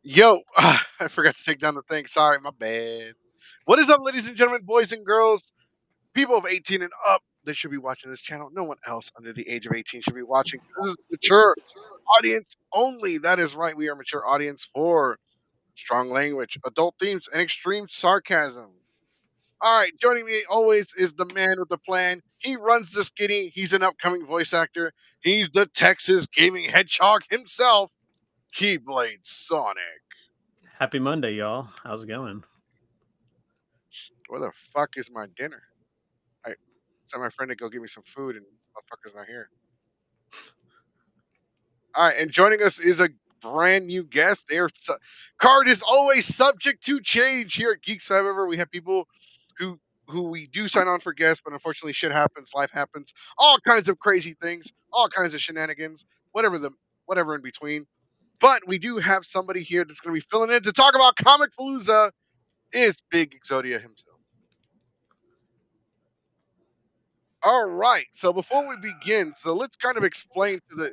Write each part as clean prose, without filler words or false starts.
Yo, I forgot to take down the thing. Sorry, my bad. What is up, ladies and gentlemen, boys and girls, people of 18 and up that should be watching this channel? No one else under the age of 18 should be watching. This is mature audience only. That is right. We are mature audience for strong language, adult themes, and extreme sarcasm. All right, joining me always is the man with the plan. He runs the skinny. He's an upcoming voice actor. He's the Texas gaming hedgehog himself, Keyblade Sonic. Happy Monday, y'all. How's it going? Where the fuck is my dinner? I sent my friend to go get me some food, and motherfucker's not here. All right, and joining us is a brand new guest. Card is always subject to change here at Geeks. However, we have people who we do sign on for guests, but unfortunately, shit happens, life happens, all kinds of crazy things, all kinds of shenanigans, whatever in between. But we do have somebody here that's going to be filling in to talk about Comic Palooza. Is Big Xodia himself. All right. So before we begin, let's kind of explain to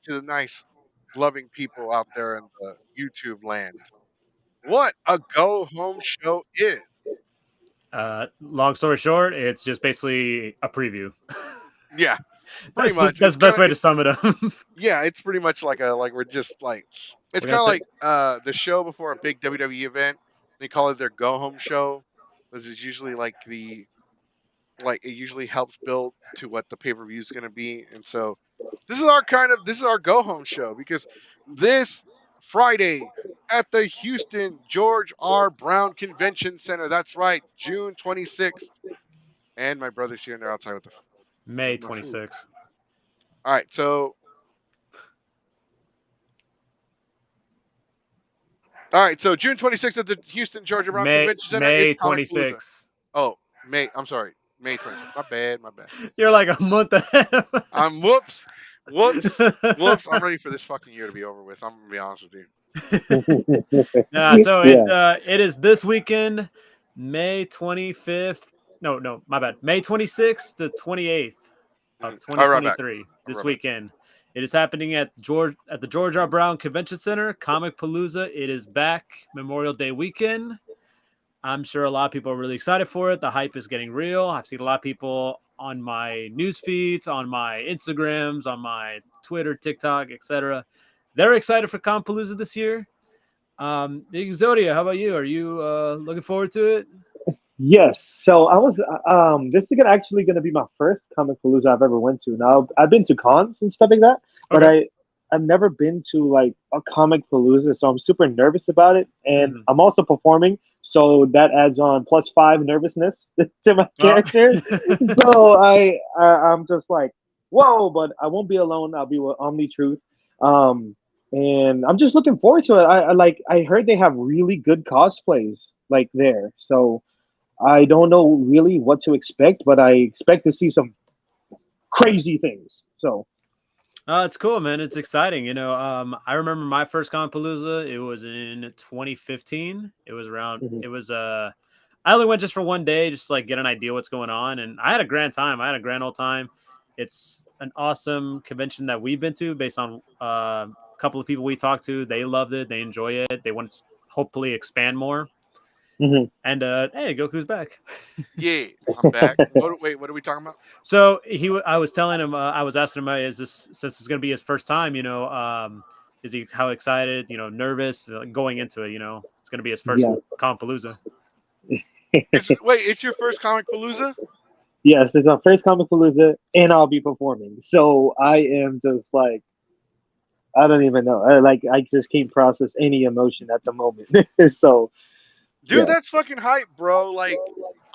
the nice, loving people out there in the YouTube land what a go home show is. Long story short, it's just basically a preview. Yeah, pretty that's the much. that's the best way to sum it up. Yeah, it's pretty much like we're just like it's We're kind gonna of say, like the show before a big WWE event. They call it their go home show. This is usually like it usually helps build to what the pay per view is going to be, and so this is our go home show because this Friday at the Houston George R. Brown Convention Center. That's right, June 26th. And my brother's here and they're outside May with my food. 26th. All right, so June 26th at the Houston Georgia Brown May Convention Center is May Comic Palooza. 26th. Oh, I'm sorry, May 26th. My bad. You're like a month ahead. I'm whoops, whoops. I'm ready for this fucking year to be over with. I'm gonna be honest with you. So Yeah. it is this weekend, May 25th. No, my bad. May 26th to 28th of All right, back. 2023. This Right weekend. It is happening at the George R. Brown Convention Center, Comic Palooza. It is back Memorial Day weekend. I'm sure a lot of people are really excited for it. The hype is getting real. I've seen a lot of people on my news feeds, on my Instagrams, on my Twitter, TikTok, etc. They're excited for Comic Palooza this year. Xodia, how about you? Are you looking forward to it? Yes. So I was this is actually gonna be my first comic palooza I've ever went to. Now I've been to cons and stuff like that, but Okay. I've never been to like a comic palooza, so I'm super nervous about it. And I'm also performing, so that adds on +5 nervousness to my character. So I'm just like, whoa, but I won't be alone. I'll be with Omni Truth. Um and I'm just looking forward to it. I heard they have really good cosplays like there. So I don't know really what to expect, but I expect to see some crazy things. So It's cool, man. It's exciting. I remember my first Comic Palooza. It was in 2015. It was around. mhm. It was I only went just for one day, just to, like get an idea what's going on, and I had a grand time. I had a grand old time. It's an awesome convention that we've been to, based on a couple of people we talked to. They loved it. They enjoy it. They want to hopefully expand more. Mhm. And hey, Goku's back. Yeah, I'm back. Wait, what are we talking about? So I was telling him, I was asking him, is this, since it's going to be his first time, is he, how excited, nervous going into it? It's going to be his first Yeah. Compalooza. It's your first Comic Palooza? Yes, it's our first comic palooza, and I'll be performing. So I am just like, I don't even know. I just can't process any emotion at the moment. So Dude, yeah. that's fucking hype, bro. Like,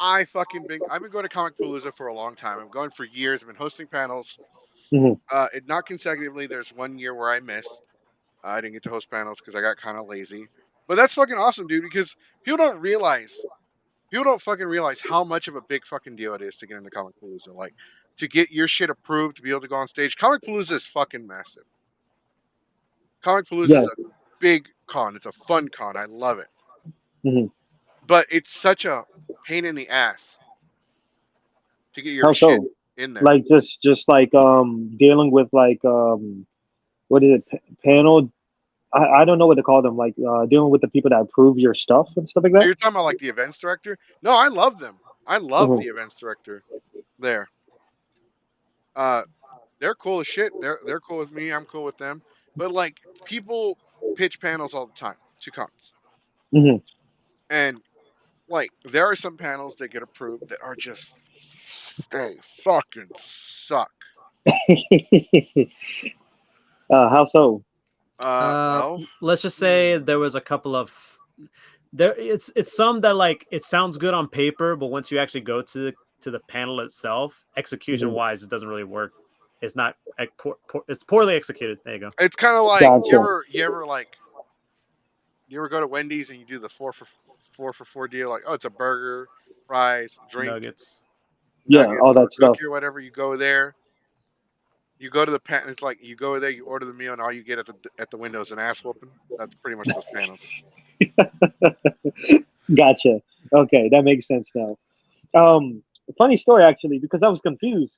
I've been going to Comic Palooza for a long time. I'm going for years. I've been hosting panels. Mhm. Not consecutively. There's one year where I missed. I didn't get to host panels because I got kind of lazy. But that's fucking awesome, dude. Because people don't fucking realize how much of a big fucking deal it is to get into Comic Palooza. Like, to get your shit approved to be able to go on stage. Comic Palooza is fucking massive. Comic Palooza Yeah. is a big con. It's a fun con. I love it. Mhm. But it's such a pain in the ass to get your How shit so? in there. Like just like dealing with like what is it panel I don't know what to call them, like dealing with the people that approve your stuff and stuff like So that. you're talking about like the events director? No, I love them. I love Mhm. the events director there. Uh, they're cool as shit. They're cool with me. I'm cool with them. But like people pitch panels all the time to cons, Mhm. and like there are some panels that get approved that are just they fucking suck. How so? Well, Let's just say hmm, there was a couple of there. It's some that like it sounds good on paper, but once you actually go to the panel itself, execution Mhm. wise, it doesn't really work. It's not it's poorly executed. There you go. it's kind of like Gotcha. you ever go to Wendy's and you do the 4 for 4 deal, like, oh, it's a burger, fries, drink, Nuggets. Yeah, nuggets, all or that a stuff. cookie or whatever. You go there, you go to the pan. It's like you go there, you order the meal, and all you get at the window is an ass whooping. That's pretty much those panels. Gotcha. Okay, that makes sense now. Funny story actually, because I was confused.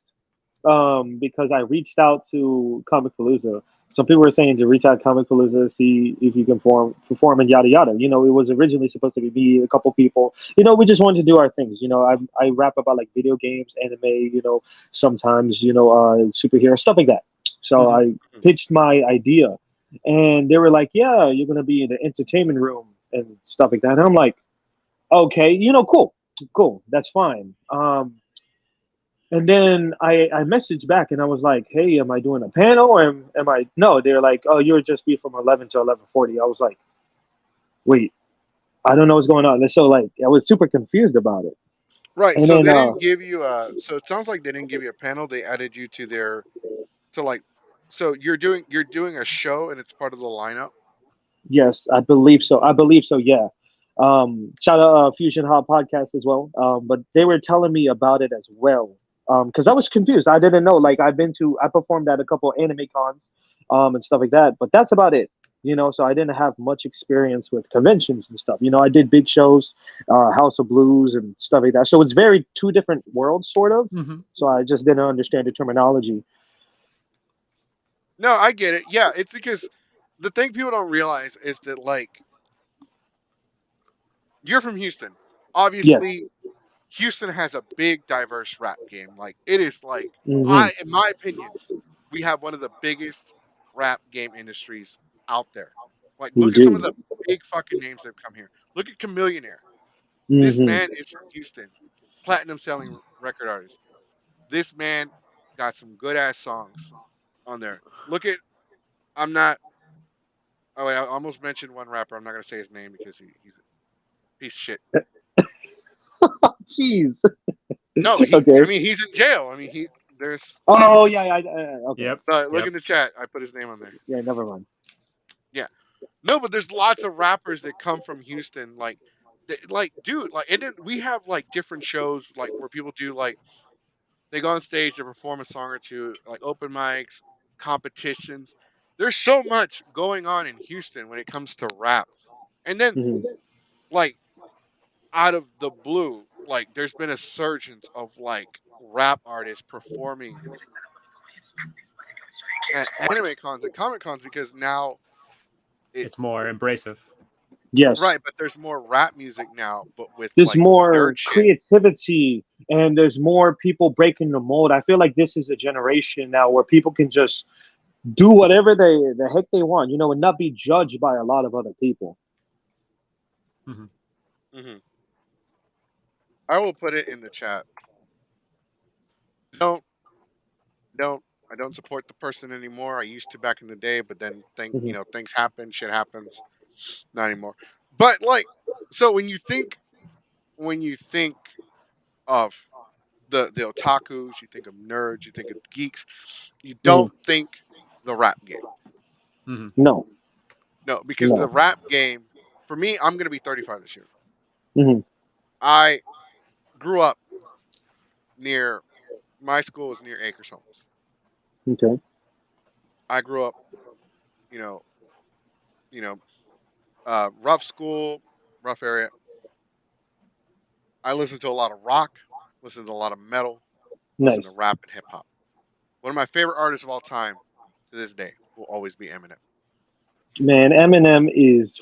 Because I reached out to Comic Palooza. Some people were saying to reach out to Comic Palooza, see if you can perform and yada yada. You know, it was originally supposed to be me, a couple people. You know, we just wanted to do our things. You know, I rap about like video games, anime. You know, sometimes superhero stuff like that. So Hmm. I Hmm. pitched my idea, and they were like, "Yeah, you're gonna be in the entertainment room and stuff like that." And I'm like, "Okay, cool, cool, that's fine." And then I messaged back and I was like, "Hey, am I doing a panel or am I?" No, they're like, "Oh, you'll just be from 11 to 11:40." I was like, "Wait, I don't know what's going on." And so like I was super confused about it. Right. And So then they didn't give you a. So it sounds like they didn't give you a panel. They added you to their to like. So you're doing a show and it's part of the lineup. yes, I believe so. I believe so. Yeah. Shout out Fusion Hot podcast as well. But they were telling me about it as well. Because I was confused. I didn't know. Like I performed at a couple anime cons, and stuff like that. But that's about it. So I didn't have much experience with conventions and stuff. I did big shows, House of Blues and stuff like that. So it's very two different worlds, sort of. Hmm. So I just didn't understand the terminology. No, I get it. Yeah, it's because the thing people don't realize is that like you're from Houston. Yes. Obviously, Houston has a big diverse rap game. Like it is like Hmm. in my opinion, we have one of the biggest rap game industries out there. Like We look at some of do. the big fucking names that have come here. Look at Chamillionaire. This Hmm. man is from Houston, platinum selling record artist. This man got some good ass songs on there. Look at I'm not. Oh wait, I almost mentioned one rapper. I'm not gonna say his name because he's a piece of shit. Jeez. No, I Okay. mean he's in jail. I mean he there's. Oh yeah, yeah. Okay. Yep. Look Yep. in the chat. I put his name on there. Yeah, never mind. Yeah. No, but there's lots of rappers that come from Houston. Like, dude, like, and then we have like different shows, like where people do like they go on stage to perform a song or two, like open mics, competitions. There's so much going on in Houston when it comes to rap, and then Hmm. like out of the blue, like there's been a surge of like rap artists performing at anime cons and comic cons because now it It's more abrasive. Yes, right, but there's more rap music now, but with there's like nerd more shit. creativity and there's more people breaking the mold. I feel like this is a generation now where people can just do whatever the heck they want, and not be judged by a lot of other people. Hmm. Hmm. I will put it in the chat. Don't don't I don't support the person anymore. I used to back in the day, but then Hmm. things happen, shit happens. Not anymore. But like, so when you think of the otakus, you think of nerds, you think of geeks, you Hmm. don't think the rap game. Hmm. No, No, because the no. rap game, for me, I'm gonna be 35 this year. Hmm. I grew up near my school was near Acres Homes. Okay. I grew up, you know, you know, rough school, rough area. I listened to a lot of rock, listened to a lot of metal, listened to Nice. rap and hip hop. One of my favorite artists of all time to this day will always be Eminem. Man, Eminem is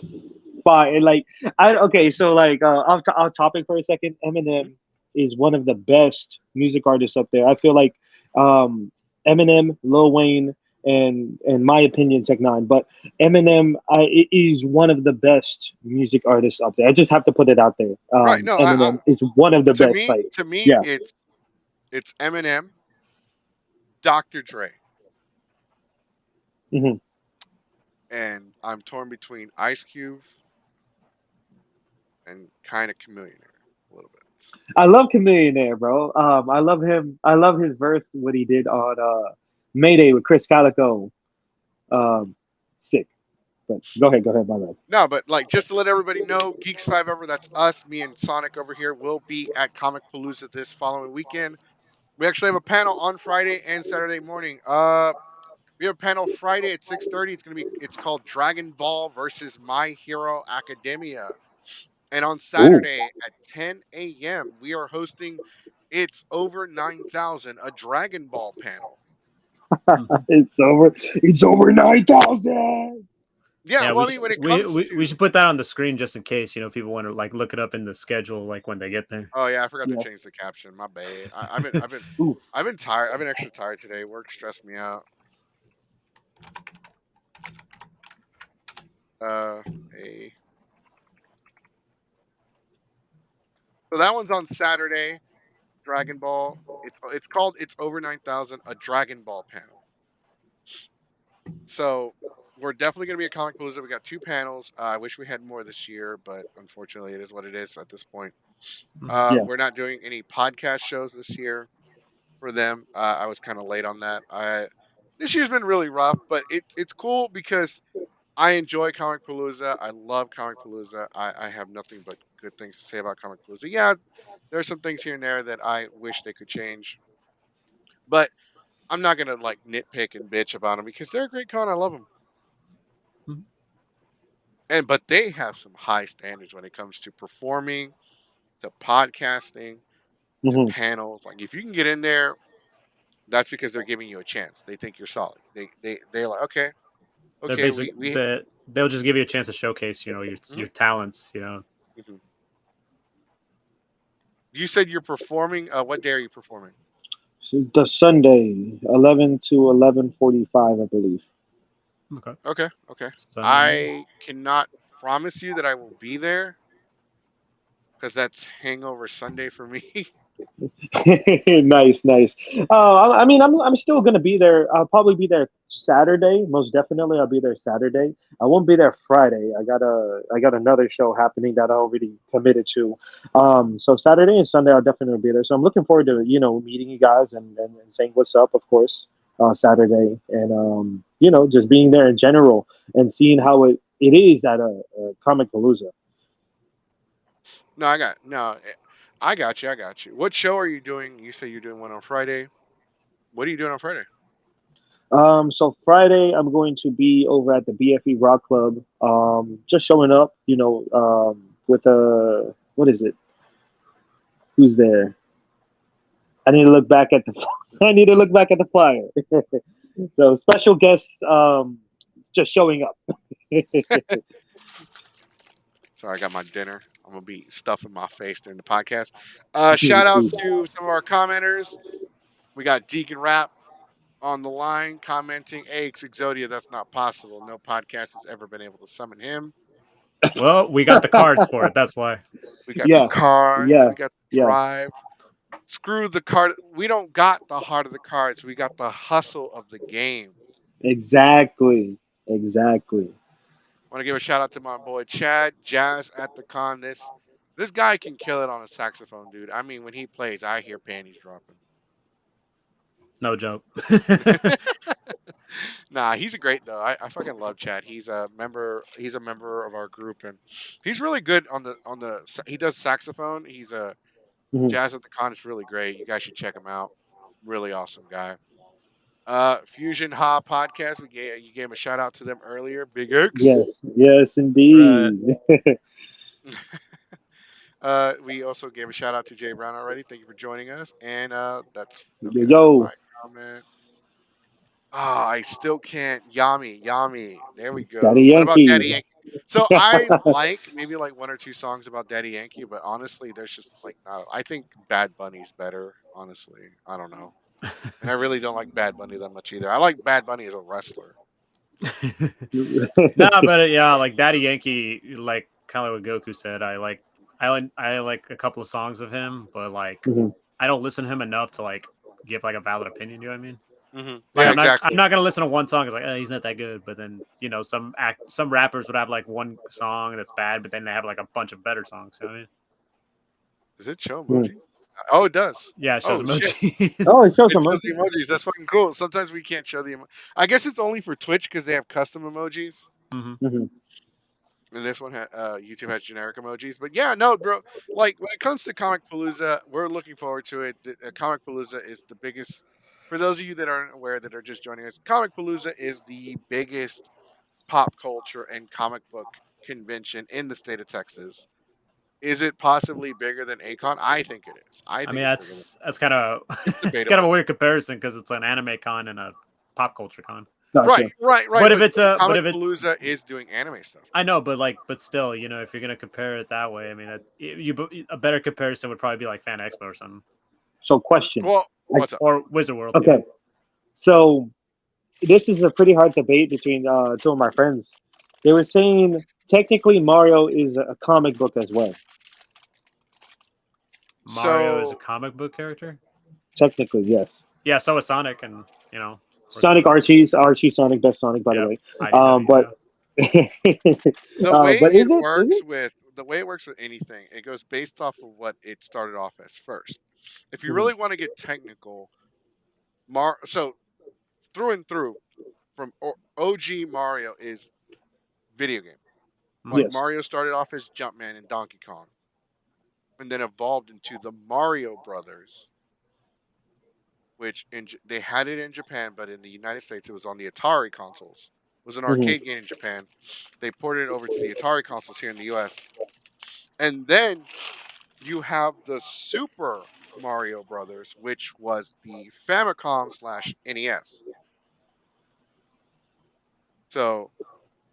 fire. Like I okay, so like off topic for a second. Mhm. Eminem is one of the best music artists up there. I feel like um, Eminem, Lil Wayne, and in my opinion, Tech Nine, but Eminem is one of the best music artists up there. I just have to put it out there. Right. No, I Eminem is one of the to best. me Like to me yeah. it's Eminem, Dr. Dre, Hmm. and I'm torn between Ice Cube and kind of Chameleon a little bit. Just, I love Chameleon, bro. I love him. I love his verse what he did on Mayday with Chris Calico. Um, sick. But go ahead, my bad. no, but like just to let everybody know, Geeks Five Ever, that's us, me and Sonic over here will be at Comic Palooza this following weekend. We actually have a panel on Friday and Saturday morning. We have a panel Friday at 6:30. It's called Dragon Ball versus My Hero Academia. And on Ooh, Saturday at 10 a.m., we are hosting It's Over 9,000, a Dragon Ball panel. Mhm. it's over. It's over 9,000. Yeah, Yeah, well, I mean, when it comes we to should put that on the screen just in case people want to like look it up in the schedule like when they get there. oh yeah, I forgot to Yeah. change the caption. My bad. Ooh. I've been tired. I've been extra tired today. Work stressed me out. Uh, a so that one's on Saturday. Dragon Ball. It's called It's Over 9,000, a Dragon Ball panel. So we're definitely going to be at Comic Palooza. We got two panels. I wish we had more this year, but unfortunately, it is what it is at this point. Mhm. Yeah. We're not doing any podcast shows this year for them. I was kind of late on that. This year's been really rough, but it's cool because I enjoy Comic Palooza. I love Comic Palooza. I have nothing but good things to say about Comic Palooza. Yeah, there's some things here and there that I wish they could change, but I'm not gonna like nitpick and bitch about them because they're a great con. I love them, Mhm. and but they have some high standards when it comes to performing, to podcasting, to Hmm. panels. Like if you can get in there, that's because they're giving you a chance. They think you're solid. They're like, okay, They're okay, basic. we They'll just give you a chance to showcase mhm, your talents. You know, mhm. You said you're performing. What day are you performing? So the Sunday, 11 to 11:45, I believe. okay. Okay, okay. Sunday night. I cannot promise you that I will be there because that's Hangover Sunday for me. Nice, nice. I mean, I'm still gonna be there. I'll probably be there Saturday. Most definitely, I'll be there Saturday. I won't be there Friday. I got another show happening that I already committed to. So Saturday and Sunday, I'll definitely be there. So I'm looking forward to meeting you guys and saying what's up, of course. Saturday and just being there in general and seeing how it is at a Comic Palooza. No, I got no. I got you. I got you. What show are you doing? You say you're doing one on Friday. What are you doing on Friday? So Friday, I'm going to be over at the BFE Rock Club. Just showing up, with what is it? Who's there? I need to look back at the. I need to look back at the flyer. So special guests, just showing up. Sorry, I got my dinner. I'm gonna be stuffing my face during the podcast. Shout out to some of our commenters. We got Deacon Rap on the line commenting, "Hey, Xodia, that's not possible. No podcast has ever been able to summon him. Well, we got the cards for it. That's why. We got the Yeah, cards. yeah, We got the yeah. drive. Screw the card. We don't got the heart of the cards. We got the hustle of the game." Exactly, exactly. Want to give a shout out to my boy Chad Jazz at the con. This guy can kill it on a saxophone, dude. I mean, when he plays, I hear panties dropping. No joke. Nah, he's a great though. I fucking love Chad. He's a member. He's a member of our group, and he's really good on the. He does saxophone. He's a Mhm. jazz at the con. Is really great. You guys should check him out. Really awesome guy. Fusion Ha podcast. You gave him a shout out to them earlier. Big X. Yes, yes, That's right. indeed. We also gave a shout out to Jay Brown already. Thank you for joining us. And that was Yo, my comment. I still can't. Yami. There we go. Daddy What about Yankee. Daddy Yankee? So I like maybe like one or two songs about Daddy Yankee, but honestly, there's just like I think Bad Bunny's better. Honestly, I don't know, and I really don't like Bad Bunny that much either. I like Bad Bunny as a wrestler. No, but yeah, like Daddy Yankee, like kind of what Goku said. I like a couple of songs of him, but like Mhm. I don't listen to him enough to like give like a valid opinion. You know what I mean? Like Yeah, I'm exactly. not gonna listen to one song. It's like he's not that good. But then some rappers would have like one song that's bad, but then they have like a bunch of better songs. You know what I mean? Does it show Mm. emoji? Oh, it does. Yeah, it shows Oh shit! emojis. Oh, it shows It some. shows the emojis. That's fucking cool. Sometimes we can't show the. I guess it's only for Twitch because they have custom emojis. Hmm. Mm-hmm. And this one, YouTube has generic emojis. But yeah, no, bro. Like when it comes to Comic Palooza, we're looking forward to it. Comic Palooza is the biggest. For those of you that aren't aware that are just joining us, Comic Palooza is the biggest pop culture and comic book convention in the state of Texas. Is it possibly bigger than Acon? I think it is. I I mean, think it's bigger than. that's kind of It's it's kind of a debatable. weird comparison because it's an anime con and a pop culture con. Right, Gotcha. right, right. But if But it's a but Comic if it Palooza is doing anime stuff. I know, but still, if you're gonna compare it that way, I mean, a better comparison would probably be like Fan Expo or something, So, question. Well, Like, what's up? or Wizard World. Yeah. okay, so this is a pretty hard debate between two of my friends. They were saying technically Mario is a comic book as well. Mario is a So comic book character. Technically, yes. Yeah, so is Sonic, and Wizard Sonic World. Archie Sonic, best Sonic by the Yeah, way. IDW. But Yeah. the way but is it it? Is works it? with the way it works with anything, it goes based off of what it started off as first. If you Mhm. really want to get technical, so through and through, from OG Mario is video game. Mhm. Like Yes. Mario started off as Jumpman and Donkey Kong, and then evolved into the Mario Brothers, which they had it in Japan, but in the United States it was on the Atari consoles. It was an Hmm. arcade game in Japan. They ported it over to the Atari consoles here in the US. And then you have the Super Mario Brothers, which was the Famicom slash NES. So,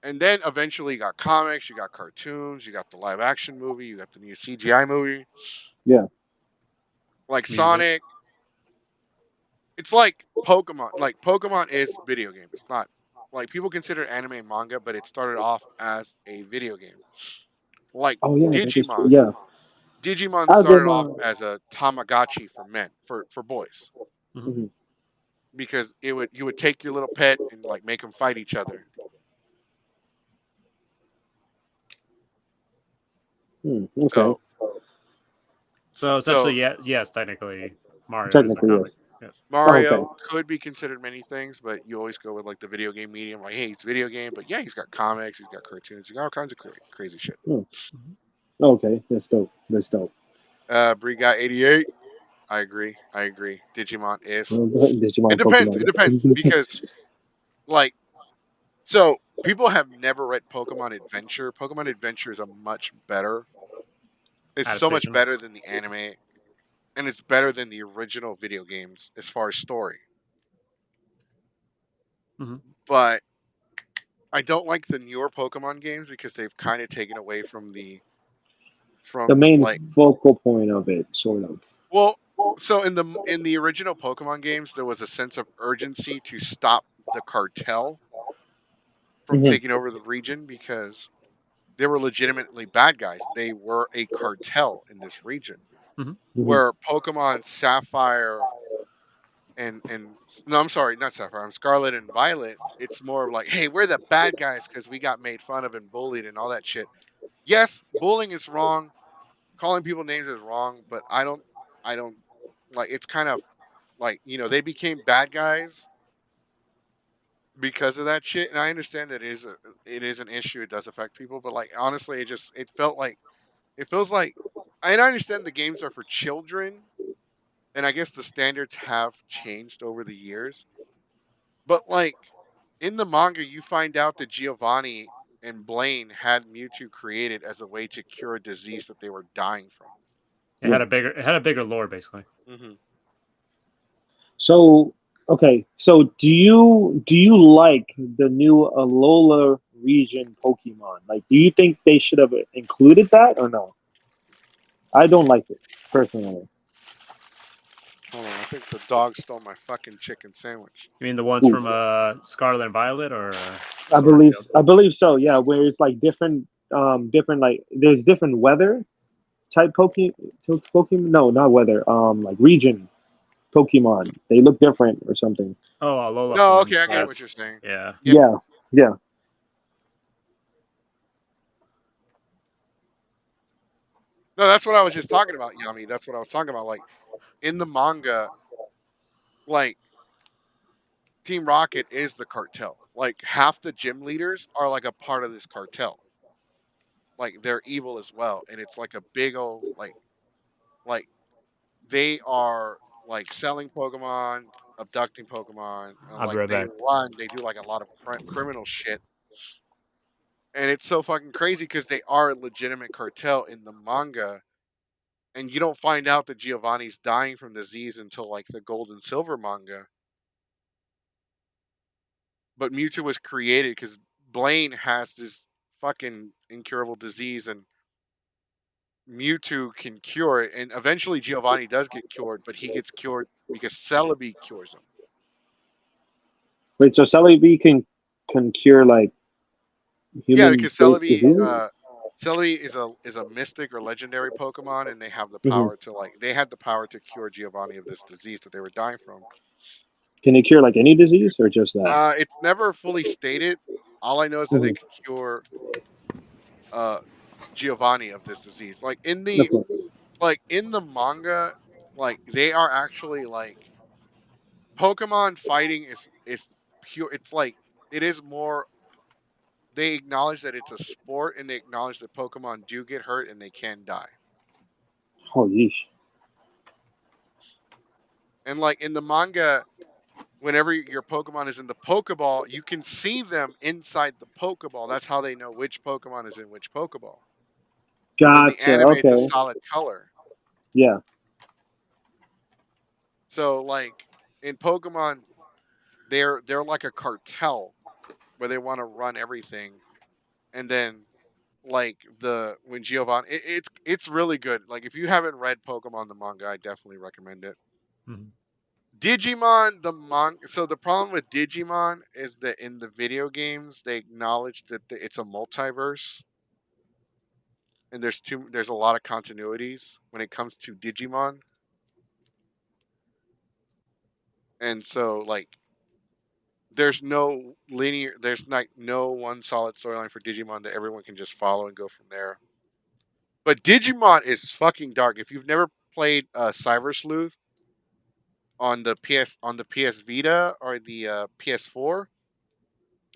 and then eventually you got comics, you got cartoons, you got the live action movie, you got the new CGI movie, Yeah. like Music. Sonic. It's like Pokemon. Like Pokemon is video game. It's not like people consider anime and manga, but it started off as a video game. Like Oh yeah, that is true. Digimon. Yeah. Digimon started off Agumon. as a Tamagotchi for men, for boys, Hmm. Hmm. because you would take your little pet and like make them fight each other. Okay. So So so essentially, yeah, yes, technically, Mario is a Technically, yes. comic. Yes. Oh, okay. Mario could be considered many things, but you always go with like the video game medium. Like, hey, he's a video game, but yeah, he's got comics, he's got cartoons, he's got all kinds of crazy shit. Hmm. Mhm. Okay, that's dope. That's dope. Bree got 88. I agree. I agree. Digimon is. It Digimon, depends. It Pokemon. depends because like so people have never read Pokemon Adventure. Pokemon Adventure is a much better. It's so much Adaptation. better than the anime, and it's better than the original video games as far as story. Hmm. But I don't like the newer Pokemon games because they've kind of taken away from The from main like focal point of it, sort of. well, so in the original Pokemon games there was a sense of urgency to stop the cartel from Hmm. taking over the region because they were legitimately bad guys. They were a cartel in this region. Hmm. Hmm. Where Pokemon Sapphire and no, I'm sorry, not Sapphire. I'm Scarlet and Violet. It's more of like, hey, we're the bad guys because we got made fun of and bullied and all that shit. Yes, bullying is wrong. Calling people names is wrong, but I don't like. It's kind of like they became bad guys because of that shit. And I understand that it is an issue. It does affect people, but like honestly, it felt like it feels like. And I understand the games are for children, and I guess the standards have changed over the years. But like in the manga, you find out that Giovanni and Blaine had Mewtwo created as a way to cure a disease that they were dying from. It had a bigger lore, basically. Hmm. So Okay, so do you like the new Alola region Pokemon? Like, do you think they should have included that or no? I don't like it personally. Hold on, I think the dog stole my fucking chicken sandwich. You mean the ones Ooh, from Scarlet and Violet or I Sword and believe Shield? I believe so. Yeah, where it's like different like there's different weather type Pokemon. No, not weather. Like region Pokemon. They look different or something. Oh, Alola No, okay, forms. I get what you're That's saying. yeah. Yeah, Yeah, yeah. no, that's what I was just talking about, Yami. That's what I was talking about. Like in the manga, like Team Rocket is the cartel. Like half the gym leaders are like a part of this cartel. Like they're evil as well, and it's like a big old like they are like selling Pokemon, abducting Pokemon, and I'll be like right they back. run. They do like a lot of criminal shit, and it's so fucking crazy because they are a legitimate cartel in the manga, and you don't find out that Giovanni's dying from disease until like the Gold and Silver manga. But Mewtwo was created because Blaine has this fucking incurable disease, and Mewtwo can cure it. And eventually Giovanni does get cured, but he gets cured because Celebi cures him. Wait, so Celebi can cure like Yeah, human because based Celebi, disease? Celebi is a mystic or legendary Pokemon, and they have the Hmm. power to they had the power to cure Giovanni of this disease that they were dying from. Can it cure like any disease or just that? It's never fully stated. All I know is that they Hmm. could cure uh Giovanni of this disease. Okay. Like in the manga, like they are actually like Pokemon fighting is pure. It's like it is more. They acknowledge that it's a sport, and they acknowledge that Pokemon do get hurt and they can die. Oh, yeesh. And like in the manga, whenever your Pokemon is in the Pokeball, you can see them inside the Pokeball. That's how they know which Pokemon is in which Pokeball. But in the Gotcha. anime, it's a Okay. solid color. Yeah. So like in Pokemon, they're like a cartel where they want to run everything, and then like the when Giovanni, it's really good. Like if you haven't read Pokemon the manga, I definitely recommend it. Mhm. Digimon the manga. So the problem with Digimon is that in the video games they acknowledge that it's a multiverse, and there's a lot of continuities when it comes to Digimon, and so like there's like no one solid storyline for Digimon that everyone can just follow and go from there. But Digimon is fucking dark. If you've never played Cyber Sleuth on the PS Vita or the PS4,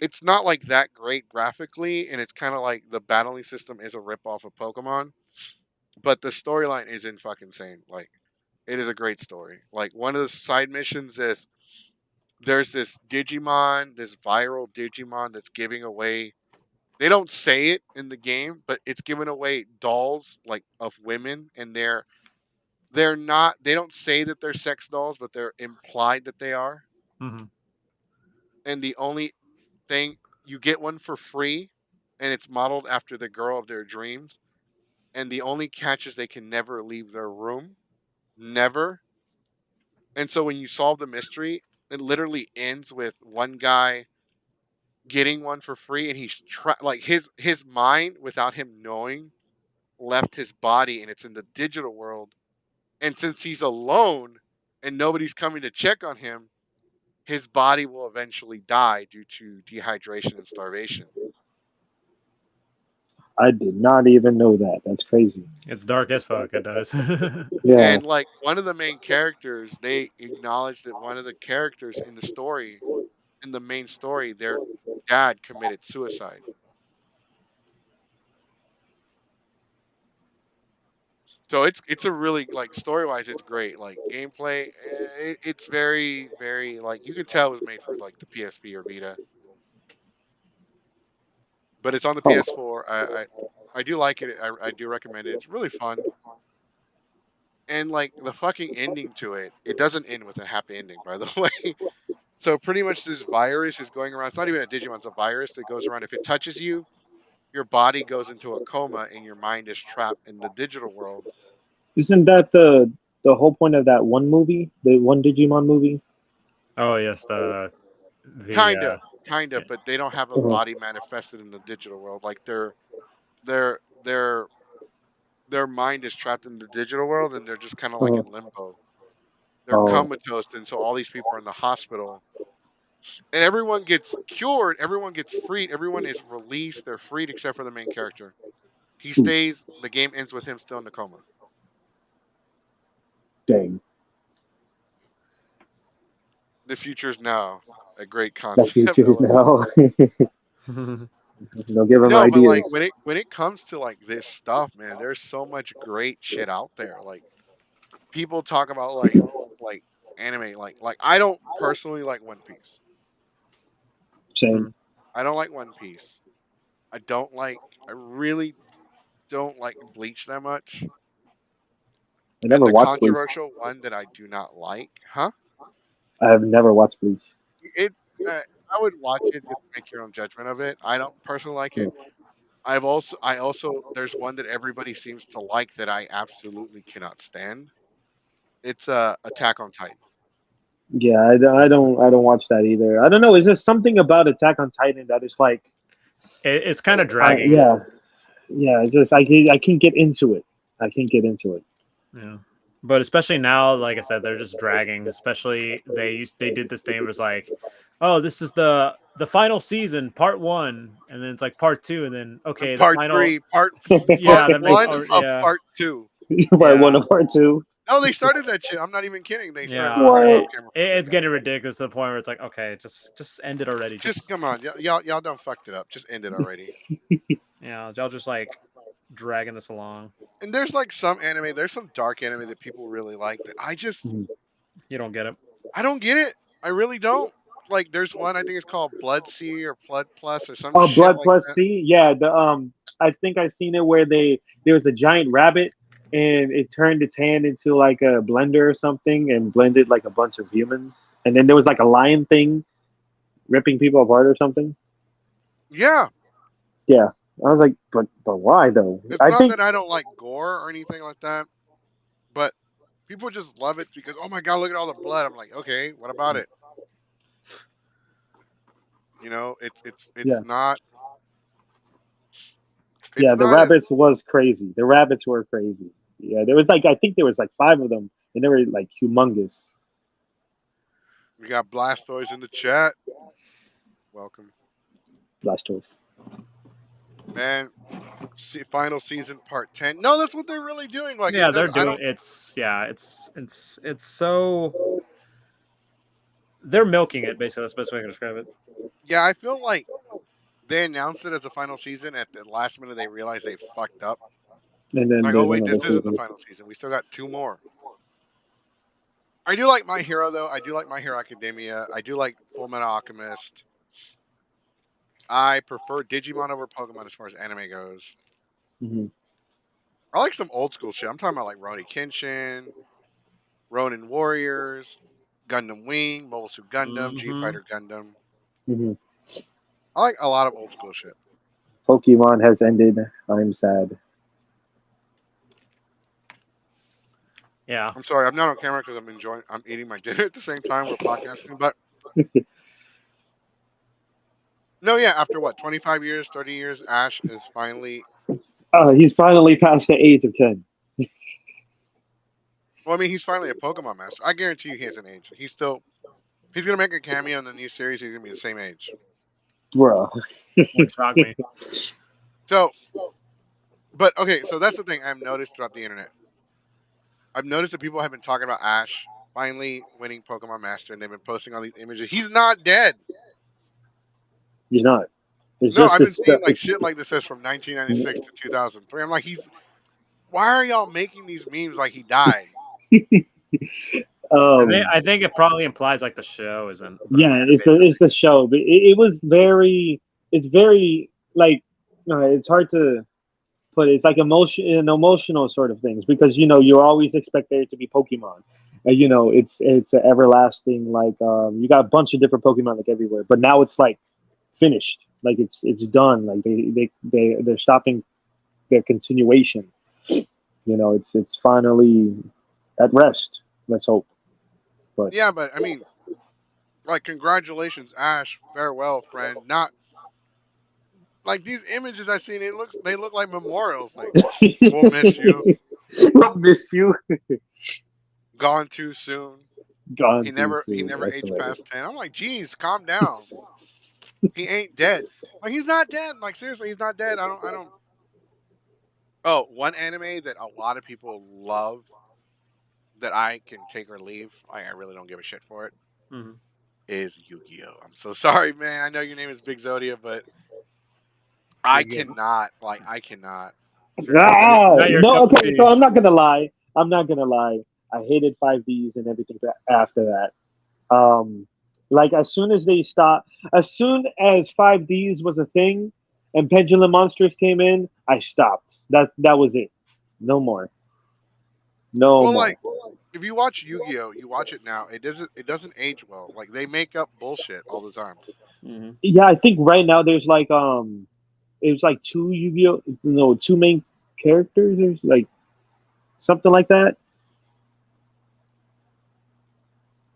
it's not like that great graphically, and it's kind of like the battling system is a ripoff of Pokemon, but the storyline is in fucking insane. Like it is a great story. Like one of the side missions is there's this Digimon, this viral Digimon that's giving away. They don't say it in the game, but it's giving away dolls like of women, and they're not. They don't say that they're sex dolls, but they're implied that they are. Mhm. And the only thing you get one for free, and it's modeled after the girl of their dreams. And the only catch is they can never leave their room, never. And so when you solve the mystery, it literally ends with one guy getting one for free, and like his mind, without him knowing, left his body, and it's in the digital world. And since he's alone and nobody's coming to check on him, his body will eventually die due to dehydration and starvation. I did not even know that. That's crazy. It's dark as fuck. It does. Yeah. And like one of the main characters, they acknowledge that one of the characters in the story, in the main story, their dad committed suicide. So it's a really like story wise, it's great. Like gameplay, it's very like you can tell it was made for like the PSP or Vita, but it's on the Oh, PS4. I do like it. I do recommend it. It's really fun. And like the fucking ending to it, it doesn't end with a happy ending, by the way. So pretty much this virus is going around. It's not even a Digimon; it's a virus that goes around. If it touches you, your body goes into a coma, and your mind is trapped in the digital world. Isn't that the whole point of that one movie, the one Digimon movie? Oh yes, the Kinda, kinda, yeah. but they don't have a Uh-huh. body manifested in the digital world. Like their their their mind is trapped in the digital world, and they're just kind of like Uh-huh. in limbo. They're Oh, comatose, and so all these people are in the hospital, and everyone gets cured. Everyone gets freed. Everyone is released. They're freed except for the main character. He shoot, stays. The game ends with him still in the coma. dang, The future is now. A great that's you concept. I choose love it. now. They'll give him No, but ideas. like when it comes to like this stuff, man, there's so much great shit out there. Like people talk about like anime, like I don't personally like One Piece. Same. Mhm. I don't like One Piece. I don't like. I really don't like Bleach that much. I And never the watched Bleach. controversial one that I do not like, huh? I have never watched Bleach. It. I would watch it just to make your own judgment of it. I don't personally like Hmm. it. I also there's one that everybody seems to like that I absolutely cannot stand. It's Attack on Titan. Yeah, I don't watch that either. I don't know. Is there something about Attack on Titan that is like, It's kind of dragging. yeah, yeah. It's just I can't get into it. I can't get into it. Yeah. But especially now, like I said, they're just dragging. Especially they did this thing. It was like, oh, this is the final season, part one, and then it's like part two, and then okay, the Part final. three, part Yeah, that makes. one Oh, of yeah, part two. Part one yeah, or part two. No, they started that shit. I'm not even kidding. They started. yeah. I don't know What? if Cameron It's that. getting ridiculous to the point where it's like, okay, just end it already. Just Just come on, y'all done fucked it up. Just end it already. y'all just like dragging this along. And there's like some anime. There's some dark anime that people really like that Mhm. You don't get it. I don't get it. I really don't. Like there's one I think it's called Blood Sea or Blood Plus or some Oh, shit Blood like Plus that. C. Yeah, I think I seen it where there was a giant rabbit and it turned its hand into like a blender or something and blended like a bunch of humans. And then there was like a lion thing ripping people apart or something. Yeah, Yeah, I was like, but why though? it's I not think that I don't like gore or anything like that, but people just love it because oh my god, look at all the blood. I'm like, okay, what about it? You know, yeah, it's yeah. The not as rabbits was crazy. The rabbits were crazy. Yeah, there was like I think there was like five of them and they were like humongous. we got Blastoise in the chat. Welcome, Blastoise. man. Final season part 10. No, that's what they're really doing. Like it Yeah, does. they're I doing don't. it's yeah, it's so they're milking it basically. That's the best way I can describe it. Yeah, I feel like they announced it as a final season. At the last minute, they realized they fucked up. And then Like, oh there's wait, another this isn't the season. final season. We still got two more. I do like My Hero though. I do like My Hero Academia. I do like Full Metal Alchemist. I prefer Digimon over Pokemon as far as anime goes. Hmm. I like some old school shit. I'm talking about like Roni Kenshin, Ronin Warriors, Gundam Wing, Mobile Suit Gundam, G Hmm. Fighter Gundam. Hmm. I like a lot of old school shit. Pokemon has ended. I'm sad. Yeah. I'm sorry, I'm not on camera because I'm eating my dinner at the same time we're podcasting. But no, yeah, after what, 25 years, 30 years, Ash is finally. He's finally past the age of 10. Well, I mean, he's finally a Pokemon master. I guarantee you, he hasn't aged. He's gonna make a cameo in the new series. He's gonna be the same age. Bro. Wouldn't shock me. So, but okay, so that's the thing I've noticed throughout the internet. I've noticed that people have been talking about Ash finally winning Pokemon Master, and they've been posting all these images. He's not dead. He's not. It's No, just I've been this seeing stuff. like shit like this says from 1996 to 2003. I'm like, why are y'all making these memes like he died? um, I think it probably implies like the show isn't the yeah, it's animated. the show, but it was very. It's very like. It's hard to put. It's like an emotional sort of things because you always expect there to be Pokemon, You know, it's an everlasting like you got a bunch of different Pokemon like everywhere, but now it's like finished, like it's done. Like they're stopping their continuation. You know, it's finally at rest. Let's hope. But Yeah, but I mean, like, congratulations, Ash. Farewell, friend. Not like these images I seen. They look like memorials. Like, we'll miss you. I miss you. Gone too soon. Gone too He soon. never That's aged hilarious. past 10. I'm like, geez, calm down. He ain't dead. Like, he's not dead. Like, seriously, he's not dead. I don't. Oh, one anime that a lot of people love that I can take or leave. I really don't give a shit for it. Mhm. Is Yu-Gi-Oh. I'm so sorry, man. I know your name is Big Xodia, but I Yu-Gi-Oh. cannot. Like, I cannot. Not And your, Ah, not your no, cup of okay, so tea. I'm not gonna lie. I'm not gonna lie. I hated 5Ds and everything after that. Like as soon as 5Ds was a thing, and Pendulum Monsters came in, I stopped. That was it. No more. No well, more. like, if you watch Yu-Gi-Oh, you watch it now. It doesn't age well. Like, they make up bullshit all the time. Mhm. Yeah, I think right now there's like it was like two Yu-Gi-Oh, no, two main characters. There's like something like that,